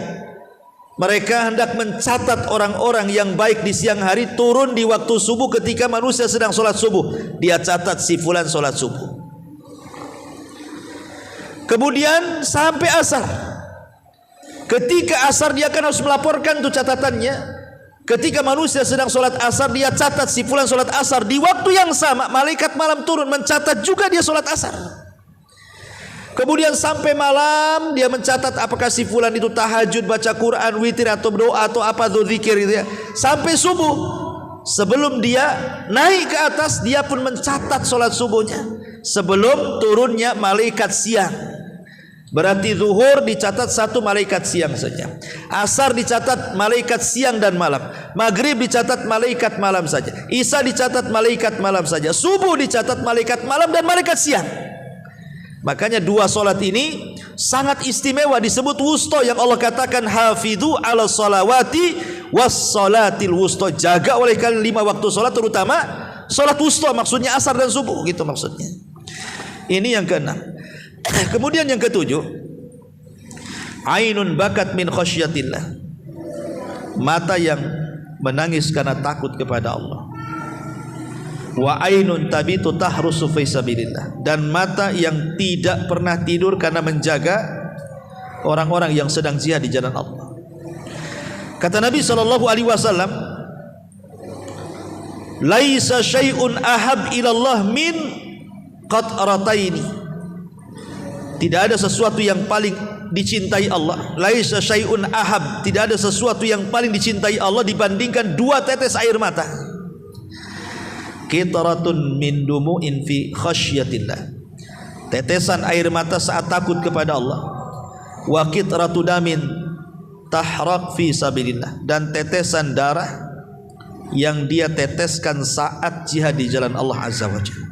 mereka hendak mencatat orang-orang yang baik di siang hari, turun di waktu subuh ketika manusia sedang sholat subuh. Dia catat si fulan sholat subuh. Kemudian sampai asar. Ketika asar dia akan harus melaporkan tuh catatannya. Ketika manusia sedang sholat asar, dia catat si fulan sholat asar. Di waktu yang sama malaikat malam turun mencatat juga dia sholat asar. Kemudian sampai malam dia mencatat apakah si fulan itu tahajud, baca Quran, witir atau berdoa atau apa zikir gitu ya. Sampai subuh, sebelum dia naik ke atas, dia pun mencatat sholat subuhnya sebelum turunnya malaikat siang. Berarti zuhur dicatat 1 malaikat siang saja, asar dicatat malaikat siang dan malam, maghrib dicatat malaikat malam saja, isya dicatat malaikat malam saja, subuh dicatat malaikat malam dan malaikat siang. Makanya 2 solat ini sangat istimewa, disebut wusta, yang Allah katakan hafidhu ala salawati was salatil wusta. Jaga oleh kalian 5 waktu solat, terutama solat wusta, maksudnya asar dan subuh gitu maksudnya. Ini yang ke-6. Kemudian yang ke-7, ainun bakat min khasyatillah, mata yang menangis karena takut kepada Allah. Wa ainun tabitu tahrusu fi sabilillah, dan mata yang tidak pernah tidur karena menjaga orang-orang yang sedang jihad di jalan Allah. Kata Nabi sallallahu alaihi wasallam, laisa syai'un ahab ilallah min qatrataini. Tidak ada sesuatu yang paling dicintai Allah. Laisa syai'un ahab, tidak ada sesuatu yang paling dicintai Allah dibandingkan dua tetes air mata. Qitratun min dumu'in fi khasyatillah. Tetesan air mata saat takut kepada Allah. Wa qitratu damin tahraq fi sabilillah, dan tetesan darah yang dia teteskan saat jihad di jalan Allah Azza wa Jalla.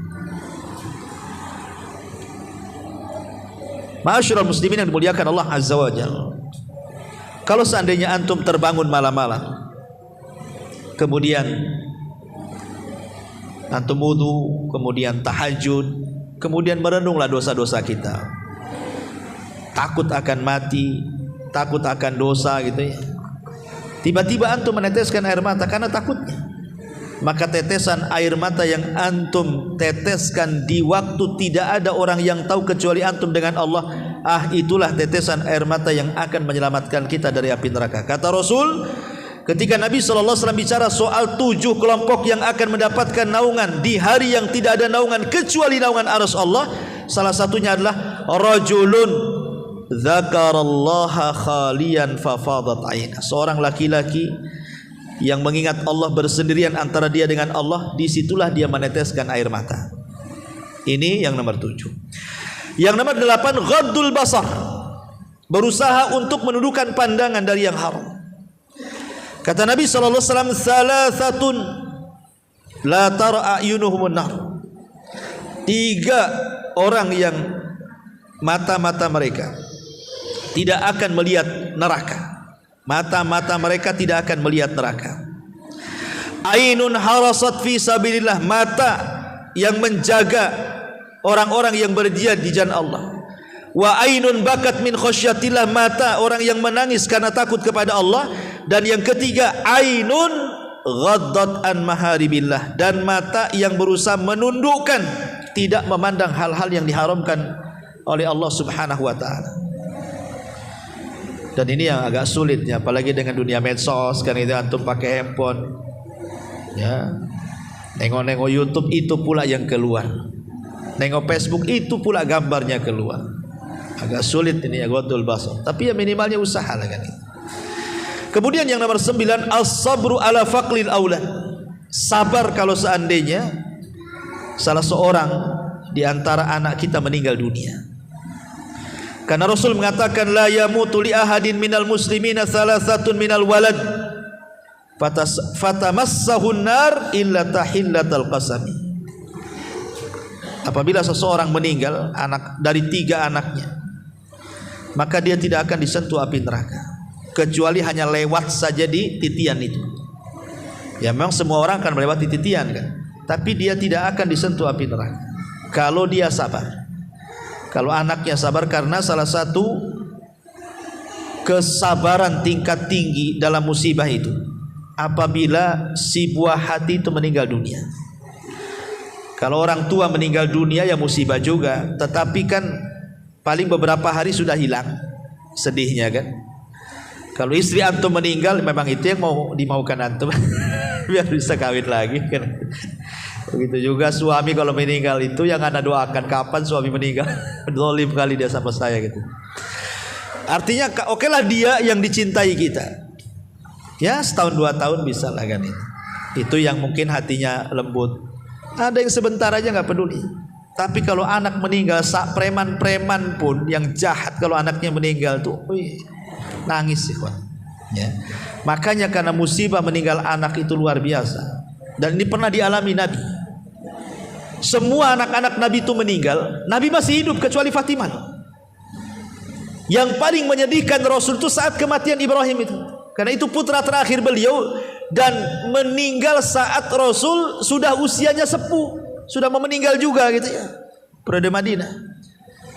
Ma'asyiral muslimin yang dimuliakan Allah Azza wa Jalla, kalau seandainya antum terbangun malam-malam, kemudian antum wudu, kemudian tahajud, kemudian merenunglah dosa-dosa kita, takut akan mati, takut akan dosa gitu ya. Tiba-tiba antum meneteskan air mata karena takutnya. Maka tetesan air mata yang antum teteskan di waktu tidak ada orang yang tahu kecuali antum dengan Allah, itulah tetesan air mata yang akan menyelamatkan kita dari api neraka. Kata Rasul, ketika Nabi SAW bicara soal 7 kelompok yang akan mendapatkan naungan di hari yang tidak ada naungan kecuali naungan arsy Allah, salah satunya adalah rajulun dzakarallaha khalian fafadat aina. Seorang laki-laki yang mengingat Allah bersendirian antara dia dengan Allah, disitulah dia meneteskan air mata. Ini yang nomor 7. Yang nomor 8, ghaddul basar, berusaha untuk menundukkan pandangan dari yang haram. Kata Nabi sallallahu alaihi wasallam, salasatun la tara ayunuhumun nar. 3 orang yang mata-mata mereka tidak akan melihat neraka. Mata-mata mereka tidak akan melihat neraka. Ainun harasat fi sabilillah, mata yang menjaga orang-orang yang berjihad di jalan Allah. Wa ainun bakat min khasyatillah, mata orang yang menangis karena takut kepada Allah. Dan yang ketiga, ainun ghaddat an maharibillah, dan mata yang berusaha menundukkan, tidak memandang hal-hal yang diharamkan oleh Allah Subhanahu wa taala. Dan ini yang agak sulit ya, apalagi dengan dunia medsos kan, itu antum pakai handphone ya, nengok-nengok YouTube itu pula yang keluar, nengok Facebook itu pula gambarnya keluar. Agak sulit ini ya, ghaddul basar. Tapi ya minimalnya usaha lah kan. Kemudian yang nomor 9, as-sabru ala faqlil aulad, sabar kalau seandainya salah seorang di antara anak kita meninggal dunia. Karena Rasul mengatakan, la yamutu li ahadin minal muslimina thalathatun minal walad fatamassahun nar illa tahillatal qasami. Apabila seseorang meninggal anak dari 3 anaknya, maka dia tidak akan disentuh api neraka kecuali hanya lewat saja di titian itu. Ya memang semua orang akan melewati titian kan, tapi dia tidak akan disentuh api neraka kalau dia sabar. Kalau anaknya sabar, karena salah satu kesabaran tingkat tinggi dalam musibah itu apabila si buah hati itu meninggal dunia. Kalau orang tua meninggal dunia ya musibah juga, tetapi kan paling beberapa hari sudah hilang sedihnya kan. Kalau istri antum meninggal, memang itu yang mau dimaukan antum biar bisa kawin lagi kan. Begitu juga suami kalau meninggal, itu yang anda doakan, kapan suami meninggal, zalim kali dia sama saya gitu. Artinya oke lah dia yang dicintai kita, ya setahun 2 tahun bisa lah kan itu yang mungkin hatinya lembut. Ada yang sebentar aja nggak peduli. Tapi kalau anak meninggal, preman-preman pun yang jahat kalau anaknya meninggal tuh nangis sih kan. Ya. Makanya karena musibah meninggal anak itu luar biasa, dan ini pernah dialami Nabi. Semua anak-anak Nabi itu meninggal, Nabi masih hidup kecuali Fatimah. Yang paling menyedihkan Rasul itu saat kematian Ibrahim itu, karena itu putra terakhir beliau, dan meninggal saat Rasul sudah usianya sepuh, sudah mau meninggal juga gitu ya, periode Madinah.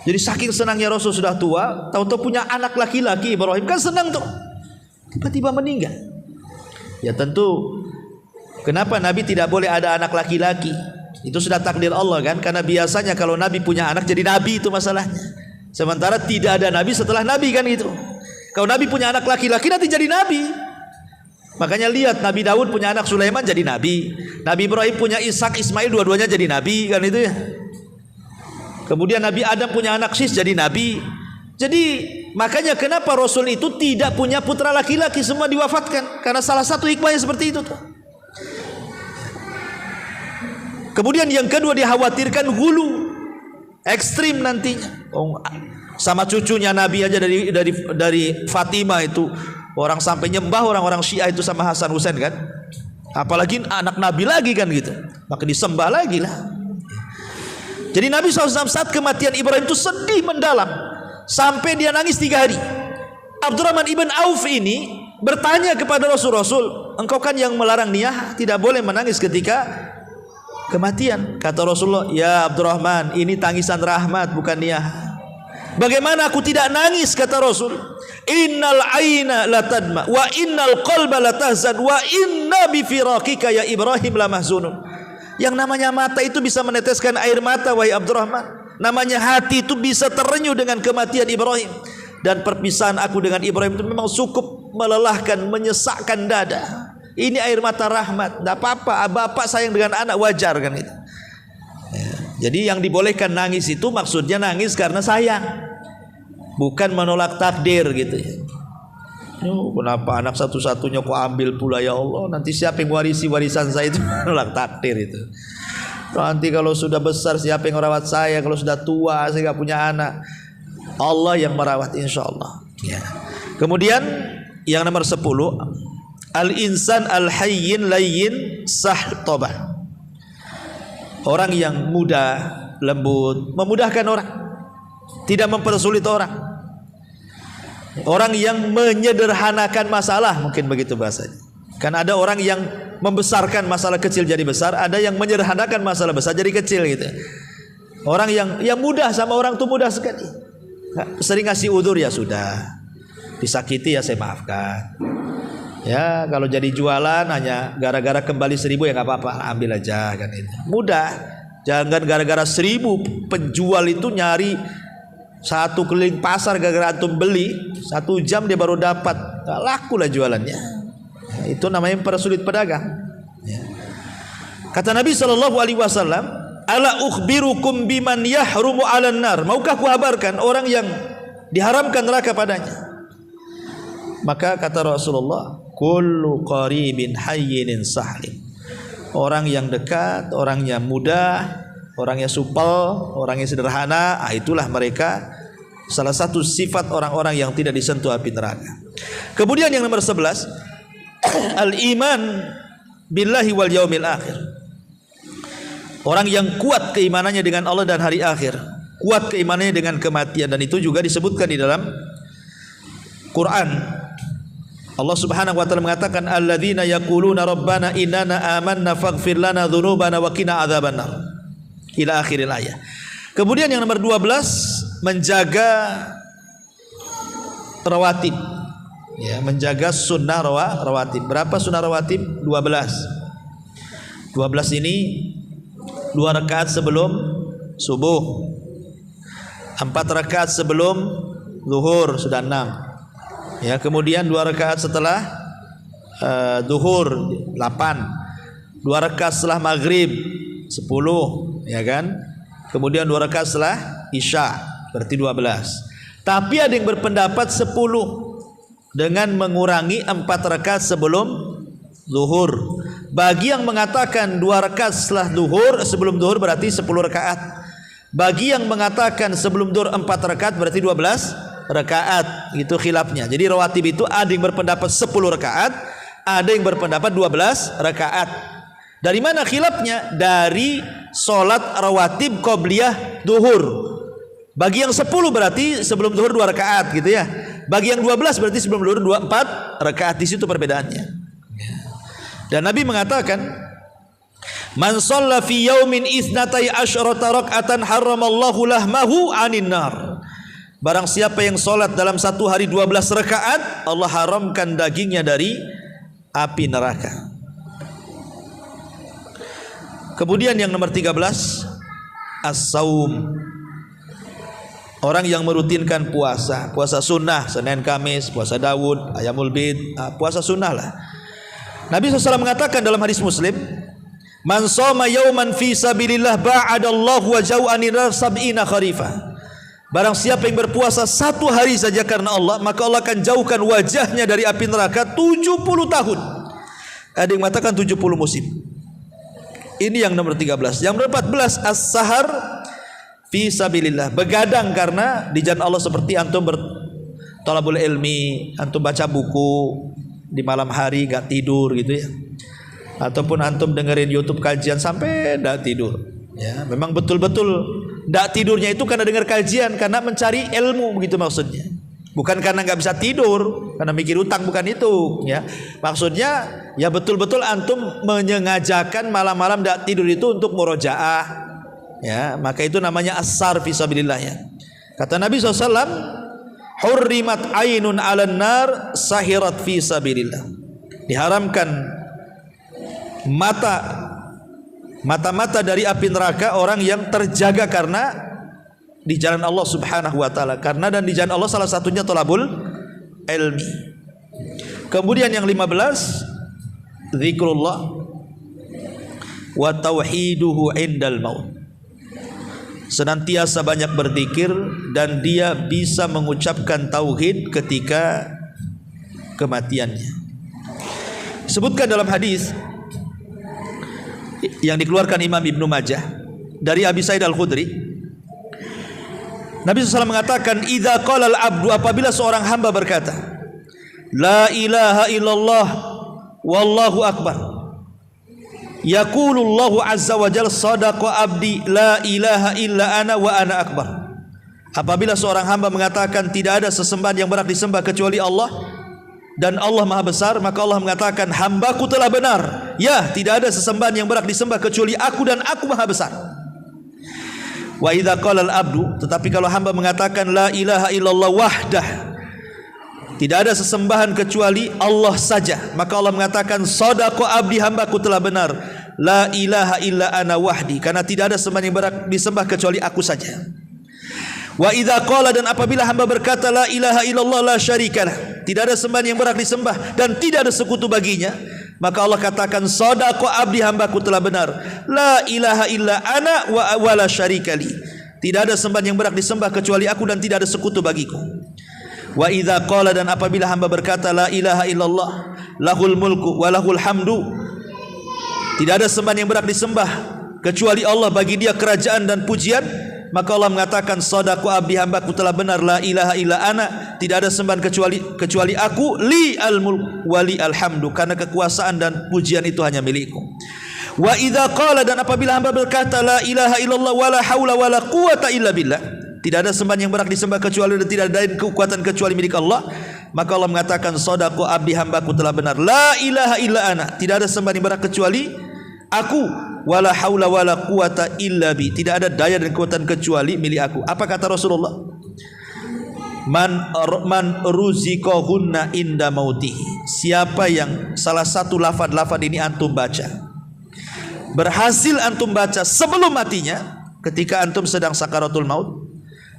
Jadi saking senangnya Rasul sudah tua, tahu-tahu punya anak laki-laki Ibrahim, kan senang tuh, tiba-tiba meninggal. Ya tentu, kenapa Nabi tidak boleh ada anak laki-laki? Itu sudah takdir Allah kan, karena biasanya kalau Nabi punya anak jadi Nabi, itu masalahnya. Sementara tidak ada Nabi setelah Nabi kan gitu. Kalau Nabi punya anak laki-laki nanti jadi Nabi. Makanya lihat, Nabi Daud punya anak Sulaiman jadi nabi, Nabi Ibrahim punya Ishak Ismail, dua-duanya jadi nabi, kan itu ya. Kemudian Nabi Adam punya anak Sis jadi nabi. Jadi makanya kenapa Rasul itu tidak punya putra laki-laki, semua diwafatkan, karena salah satu hikmahnya seperti itu tuh. Kemudian yang kedua, dikhawatirkan hulu ekstrim nantinya. Sama cucunya Nabi aja dari Fatimah itu orang sampai nyembah orang-orang Syiah itu sama Hasan Husain kan. Apalagi anak Nabi lagi kan gitu. Maka disembah lagi lah. Jadi Nabi SAW saat kematian Ibrahim itu sedih mendalam sampai dia nangis 3 hari. Abdurrahman ibn Auf ini bertanya kepada Rasul, engkau kan yang melarang niyah, tidak boleh menangis ketika kematian. Kata Rasulullah, ya Abdurrahman, ini tangisan rahmat bukan niyah. Bagaimana aku tidak nangis, kata Rasul. Innal aina latadma wa innal qalba latahzan wa inna bi firaqika ya Ibrahim lamahzunun. Yang namanya mata itu bisa meneteskan air mata, wahai Abdurrahman. Namanya hati itu bisa terenyuh dengan kematian Ibrahim. Dan perpisahan aku dengan Ibrahim itu memang cukup melelahkan, menyesakkan dada. Ini air mata rahmat. Tidak apa-apa, bapak sayang dengan anak, wajar kan itu. Jadi yang dibolehkan nangis itu maksudnya nangis karena sayang, bukan menolak takdir gitu ya. Kenapa anak satu-satunya kok ambil pula ya Allah? Nanti siapa yang warisi warisan saya itu? Menolak takdir itu. Nanti kalau sudah besar siapa yang merawat saya? Kalau sudah tua saya nggak punya anak, Allah yang merawat insya Allah ya. Kemudian yang nomor 10, al-insan al-hayyin layyin sahtobah. Orang yang mudah, lembut, memudahkan orang, tidak mempersulit orang. Orang yang menyederhanakan masalah, mungkin begitu bahasanya. Kan ada orang yang membesarkan masalah kecil jadi besar, ada yang menyederhanakan masalah besar jadi kecil gitu. Orang yang mudah sama orang itu mudah sekali. Sering ngasih udzur, ya sudah. Disakiti ya saya maafkan. Ya kalau jadi jualan hanya gara-gara kembali 1000 ya nggak apa-apa, ambil aja kan itu. Mudah. Jangan gara-gara 1000 penjual itu nyari satu keliling pasar gara-gara antum beli 1 jam dia baru dapat, gak laku lah jualannya. Itu namanya mempersulit pedagang ya. Kata Nabi SAW, ala ukhbirukum biman yahrumu 'alan nar, maukah aku kabarkan orang yang diharamkan neraka padanya? Maka kata Rasulullah, kullu qaribin hayyinin sahlin. Orang yang dekat, orangnya mudah, orangnya supel, orangnya sederhana, itulah mereka salah satu sifat orang-orang yang tidak disentuh api neraka. Kemudian yang nomor 11, al-iman billahi wal yaumil akhir. Orang yang kuat keimanannya dengan Allah dan hari akhir, kuat keimanannya dengan kematian, dan itu juga disebutkan di dalam Quran. Allah Subhanahu wa taala mengatakan, alladzina yaquluna rabbana innana amanna faghfir lana dzunubana wa qina adzabannar. Ila akhiril ayat. Kemudian yang nomor 12, menjaga rawatib. Ya, menjaga sunnah rawatib. Berapa sunnah rawatib? 12. 12 ini 2 rakaat sebelum subuh, 4 rakaat sebelum zuhur, sudah 6. Ya, kemudian 2 rakaat setelah zuhur, 8. 2 rakaat setelah maghrib, 10, ya kan? Kemudian 2 rakaat setelah isya, berarti 12. Tapi ada yang berpendapat 10 dengan mengurangi 4 rakaat sebelum zuhur. Bagi yang mengatakan 2 rakaat setelah zuhur, sebelum zuhur berarti 10 rakaat. Bagi yang mengatakan sebelum zuhur 4 rakaat berarti 12 rakaat. Itu khilafnya. Jadi rawatib itu ada yang berpendapat 10 rakaat, ada yang berpendapat 12 rakaat. Dari mana khilafnya? Dari sholat rawatib qobliyah duhur. Bagi yang 10 berarti sebelum duhur 2 rakaat gitu ya. Bagi yang 12 berarti sebelum duhur 4 rakaat. Di situ perbedaannya. Dan Nabi mengatakan, man shalla fi yaumin itsnatai asyrata rak'atan haramallahu lahmahu 'anin nar. Barang siapa yang sholat dalam satu hari 12 rakaat, Allah haramkan dagingnya dari api neraka. Kemudian yang nomor 13, as-saum. Orang yang merutinkan puasa, puasa sunnah, Senin Kamis, puasa Daud, Ayamul Bid, puasa sunnah lah. Nabi SAW mengatakan dalam hadis Muslim, man shoma yauman fi sabilillah ba'adallahu wajhahu anir sab'ina kharifah. Barang siapa yang berpuasa satu hari saja karena Allah, maka Allah akan jauhkan wajahnya dari api neraka 70 tahun. Ada yang mengatakan 70 musim. Ini yang nomor 13. Yang nomor 14, as-sahar fi sabilillah. Begadang karena di jalan Allah, seperti antum berthalabul ilmi, antum baca buku di malam hari gak tidur gitu ya. Ataupun antum dengerin YouTube kajian sampai gak tidur. Ya, memang betul-betul tidak tidurnya itu karena dengar kajian, karena mencari ilmu, begitu maksudnya. Bukan karena nggak bisa tidur, karena mikir utang, bukan itu. Ya, maksudnya ya betul-betul antum menyengajakan malam-malam tidak tidur itu untuk murojaah. Ya, maka itu namanya as-sar fi sabilillah ya. Kata Nabi SAW, hurrimat ainun 'alan nar sahirat fi sabilillah. Diharamkan mata-mata dari api neraka orang yang terjaga karena di jalan Allah Subhanahu wa taala. Karena dan di jalan Allah salah satunya thalabul ilmi. Kemudian yang 15, zikrullah wa tauhiduhu indal maut. Senantiasa banyak berzikir dan dia bisa mengucapkan tauhid ketika kematiannya. Sebutkan dalam hadis yang dikeluarkan Imam Ibnu Majah dari Abi Sa'id Al-Khudri, Nabi SAW mengatakan, idza qala al-abdu, apabila seorang hamba berkata, la ilaha illallah wallahu akbar, yaqulullahu azza wa jalla sadaqa abdi la ilaha illa ana wa ana akbar. Apabila seorang hamba mengatakan tidak ada sesembahan yang berhak disembah kecuali Allah dan Allah Maha Besar, maka Allah mengatakan, hambaku telah benar. Ya, tidak ada sesembahan yang berhak disembah kecuali aku dan aku Maha Besar. Wa idza qala al-abdu, tetapi kalau hamba mengatakan la ilaha illallah wahdah, tidak ada sesembahan kecuali Allah saja, maka Allah mengatakan, shadaqa abdi, hambaku telah benar. La ilaha illa ana wahdi, karena tidak ada sembahan yang berhak disembah kecuali aku saja. Wa idza qala, dan apabila hamba berkata la ilaha illallah la syarikalah, tidak ada sembahan yang berhak disembah dan tidak ada sekutu baginya, maka Allah katakan, shadaqa abdi, hambaku telah benar. La ilaha illa ana wa la syarikali, tidak ada sembahan yang berhak disembah kecuali aku dan tidak ada sekutu bagiku. Wa idza qala, dan apabila hamba berkata la ilaha illallah lahul mulku wa lahul hamdu, tidak ada sembahan yang berhak disembah kecuali Allah, bagi dia kerajaan dan pujian, maka Allah mengatakan, shadaqa abdi, hambaku telah benar. La ilaha illa ana, tidak ada sembahan kecuali aku. Li al mulk wa li alhamdu, karena kekuasaan dan pujian itu hanya milikku. Wa idza qala, dan apabila hamba berkata la ilaha illallah wala haula wala quwata illa billah, tidak ada sembahan yang berhak disembah kecuali dan tidak ada kekuatan kecuali milik Allah, maka Allah mengatakan, shadaqa abdi, hambaku telah benar. La ilaha illa ana, tidak ada sembahan yang berhak kecuali aku. Wala haula wala quwata illa bi, tidak ada daya dan kekuatan kecuali milik aku. Apa kata Rasulullah? Man ruziqahunna inda mautihi, siapa yang salah satu lafaz-lafaz ini antum baca, berhasil antum baca sebelum matinya, ketika antum sedang sakaratul maut,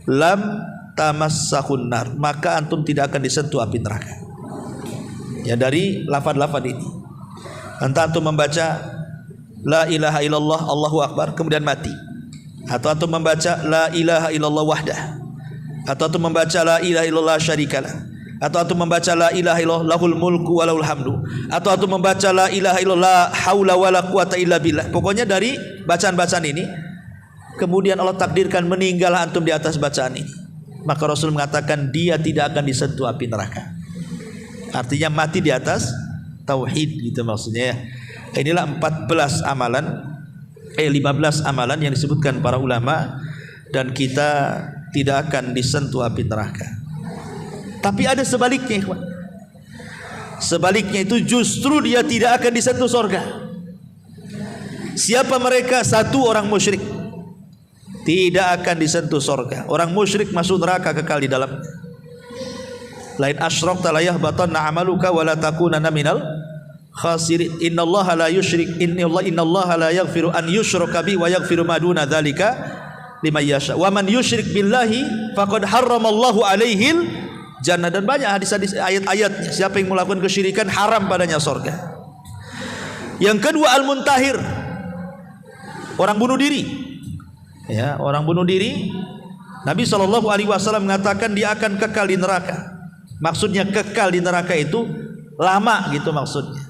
lam tamassahun nar, maka antum tidak akan disentuh api neraka. Ya, dari lafaz-lafaz ini. Entah antum membaca la ilaha illallah Allahu akbar kemudian mati, atau antum membaca la ilaha illallah wahdah, atau antum membaca la ilaha illallah syarikalah, atau antum membaca la ilaha illallah lahul mulku wa lahul hamdu, atau antum membaca la ilaha illallah haula wala quwata illa billah. Pokoknya dari bacaan-bacaan ini kemudian Allah takdirkan meninggal antum di atas bacaan ini, maka Rasul mengatakan dia tidak akan disentuh api neraka. Artinya mati di atas tauhid, gitu maksudnya ya. Inilah 15 amalan yang disebutkan para ulama, dan kita tidak akan disentuh api neraka. Tapi ada sebaliknya, ikhwan. Sebaliknya itu justru dia tidak akan disentuh surga. Siapa mereka? Satu, orang musyrik, tidak akan disentuh surga. Orang musyrik masuk neraka kekal di dalam. Lain asyrakta la yahbatanna amaluka wa la takunanna minal khasirin. Innallaha la yusyrik innallaha la yaghfiru an yushraka bi wa yaghfiru ma duna dzalika liman yasha. Wa man yusyrik billahi faqad harramallahu alaihil jannah. Dan banyak hadis-hadis ayat-ayatnya, siapa yang melakukan kesyirikan haram padanya surga. Yang kedua al-muntahir, orang bunuh diri. Ya, orang bunuh diri. Nabi SAW mengatakan dia akan kekal di neraka. Maksudnya kekal di neraka itu lama gitu maksudnya.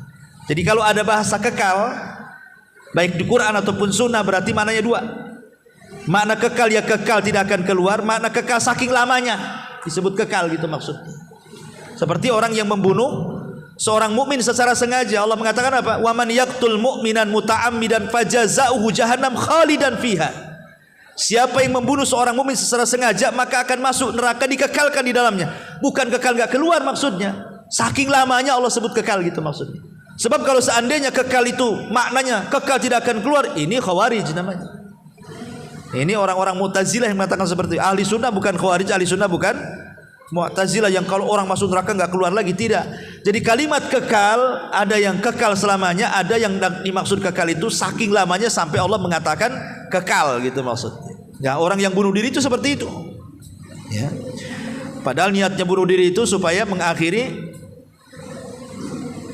Jadi kalau ada bahasa kekal baik di Quran ataupun sunnah berarti maknanya dua. Makna kekal ya kekal tidak akan keluar, makna kekal saking lamanya disebut kekal gitu maksudnya. Seperti orang yang membunuh seorang mukmin secara sengaja, Allah mengatakan apa? Wa man yaqtul mu'minan muta'ammidan fajazaohu jahannam khalidan fiha. Siapa yang membunuh seorang mukmin secara sengaja maka akan masuk neraka dikekalkan di dalamnya. Bukan kekal enggak keluar maksudnya. Saking lamanya Allah sebut kekal gitu maksudnya. Sebab kalau seandainya kekal itu maknanya kekal tidak akan keluar, ini khawarij namanya. Ini orang-orang Mu'tazilah yang mengatakan seperti itu. Ahli sunnah bukan khawarij, ahli sunnah bukan Mu'tazilah yang kalau orang masuk neraka enggak keluar lagi, tidak. Jadi kalimat kekal ada yang kekal selamanya, ada yang dimaksud kekal itu saking lamanya sampai Allah mengatakan kekal gitu maksudnya. Ya, orang yang bunuh diri itu seperti itu. Ya. Padahal niatnya bunuh diri itu supaya mengakhiri,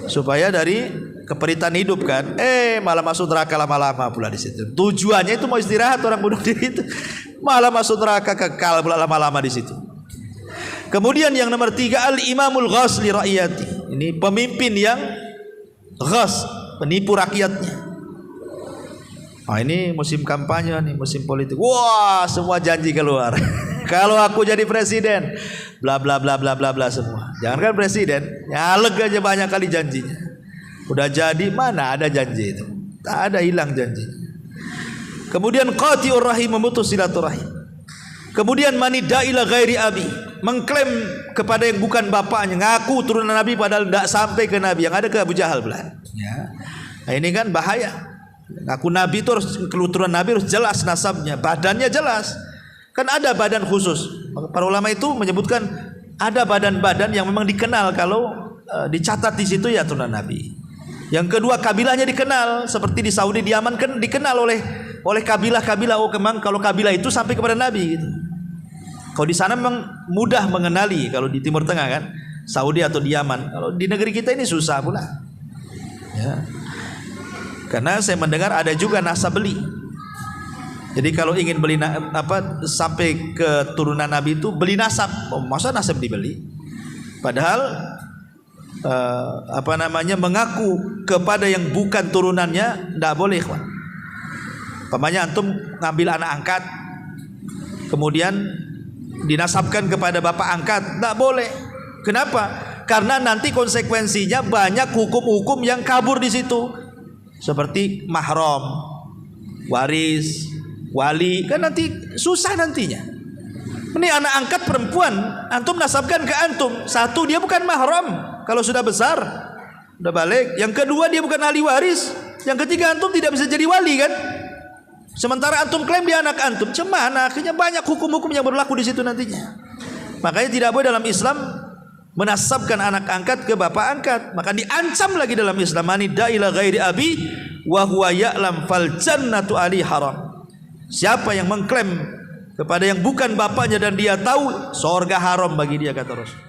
supaya dari keperitan hidup kan, malah masuk neraka lama-lama pula di situ. Tujuannya itu mau istirahat orang bunuh diri itu, malah masuk neraka kekal pula lama-lama di situ. Kemudian yang nomor 3 al-imamul ghas li ra'iyati. Ini pemimpin yang ghas, penipu rakyatnya. Nah, ini musim kampanye nih, musim politik. Wah, semua janji keluar. Kalau aku jadi presiden, bla bla bla bla bla bla semua. Jangankan presiden, nyalek aja banyak kali janjinya. Udah jadi mana ada janji itu? Tak ada, hilang janji. Kemudian qati'ur rahim, memutus silaturahim. Kemudian manida ila ghairi abi, mengklaim kepada yang bukan bapaknya, ngaku turunan Nabi padahal tidak sampai ke Nabi, yang ada ke Abu Jahal pula. Ya. Nah, ini kan bahaya. Ngaku Nabi itu harus keturunan Nabi, harus jelas nasabnya, badannya jelas. Kan ada badan khusus. Para ulama itu menyebutkan ada badan-badan yang memang dikenal kalau dicatat di situ ya turunan Nabi. Yang kedua kabilahnya dikenal, seperti di Saudi, di Yaman kan dikenal oleh kabilah-kabilah. Oh, memang kalau kabilah itu sampai kepada Nabi gitu. Kalau di sana memang mudah mengenali, kalau di Timur Tengah kan, Saudi atau di Yaman. Kalau di negeri kita ini susah pula. Ya. Karena saya mendengar ada juga nasab beli. Jadi kalau ingin beli sampai ke turunan Nabi itu beli nasab. Oh, masa nasab dibeli? Padahal mengaku kepada yang bukan turunannya tidak boleh, kawan. Pamannya antum ngambil anak angkat kemudian dinasabkan kepada bapak angkat, tidak boleh. Kenapa? Karena nanti konsekuensinya banyak hukum-hukum yang kabur di situ, seperti mahram, waris, wali, kan nanti susah nantinya. Ini anak angkat perempuan, antum nasabkan ke antum. Satu, dia bukan mahram kalau sudah besar, sudah balik. Yang kedua, dia bukan ahli waris. Yang ketiga, antum tidak bisa jadi wali kan. Sementara antum klaim dia anak antum, cemana? Akhirnya banyak hukum-hukum yang berlaku di situ nantinya. Makanya tidak boleh dalam Islam menasabkan anak angkat ke bapak angkat. Maka diancam lagi dalam Islam, manida ila ghairi abi wa huwa ya'lam fal jannatu ali haram. Siapa yang mengklaim kepada yang bukan bapaknya dan dia tahu, surga haram bagi dia, kata Rasul.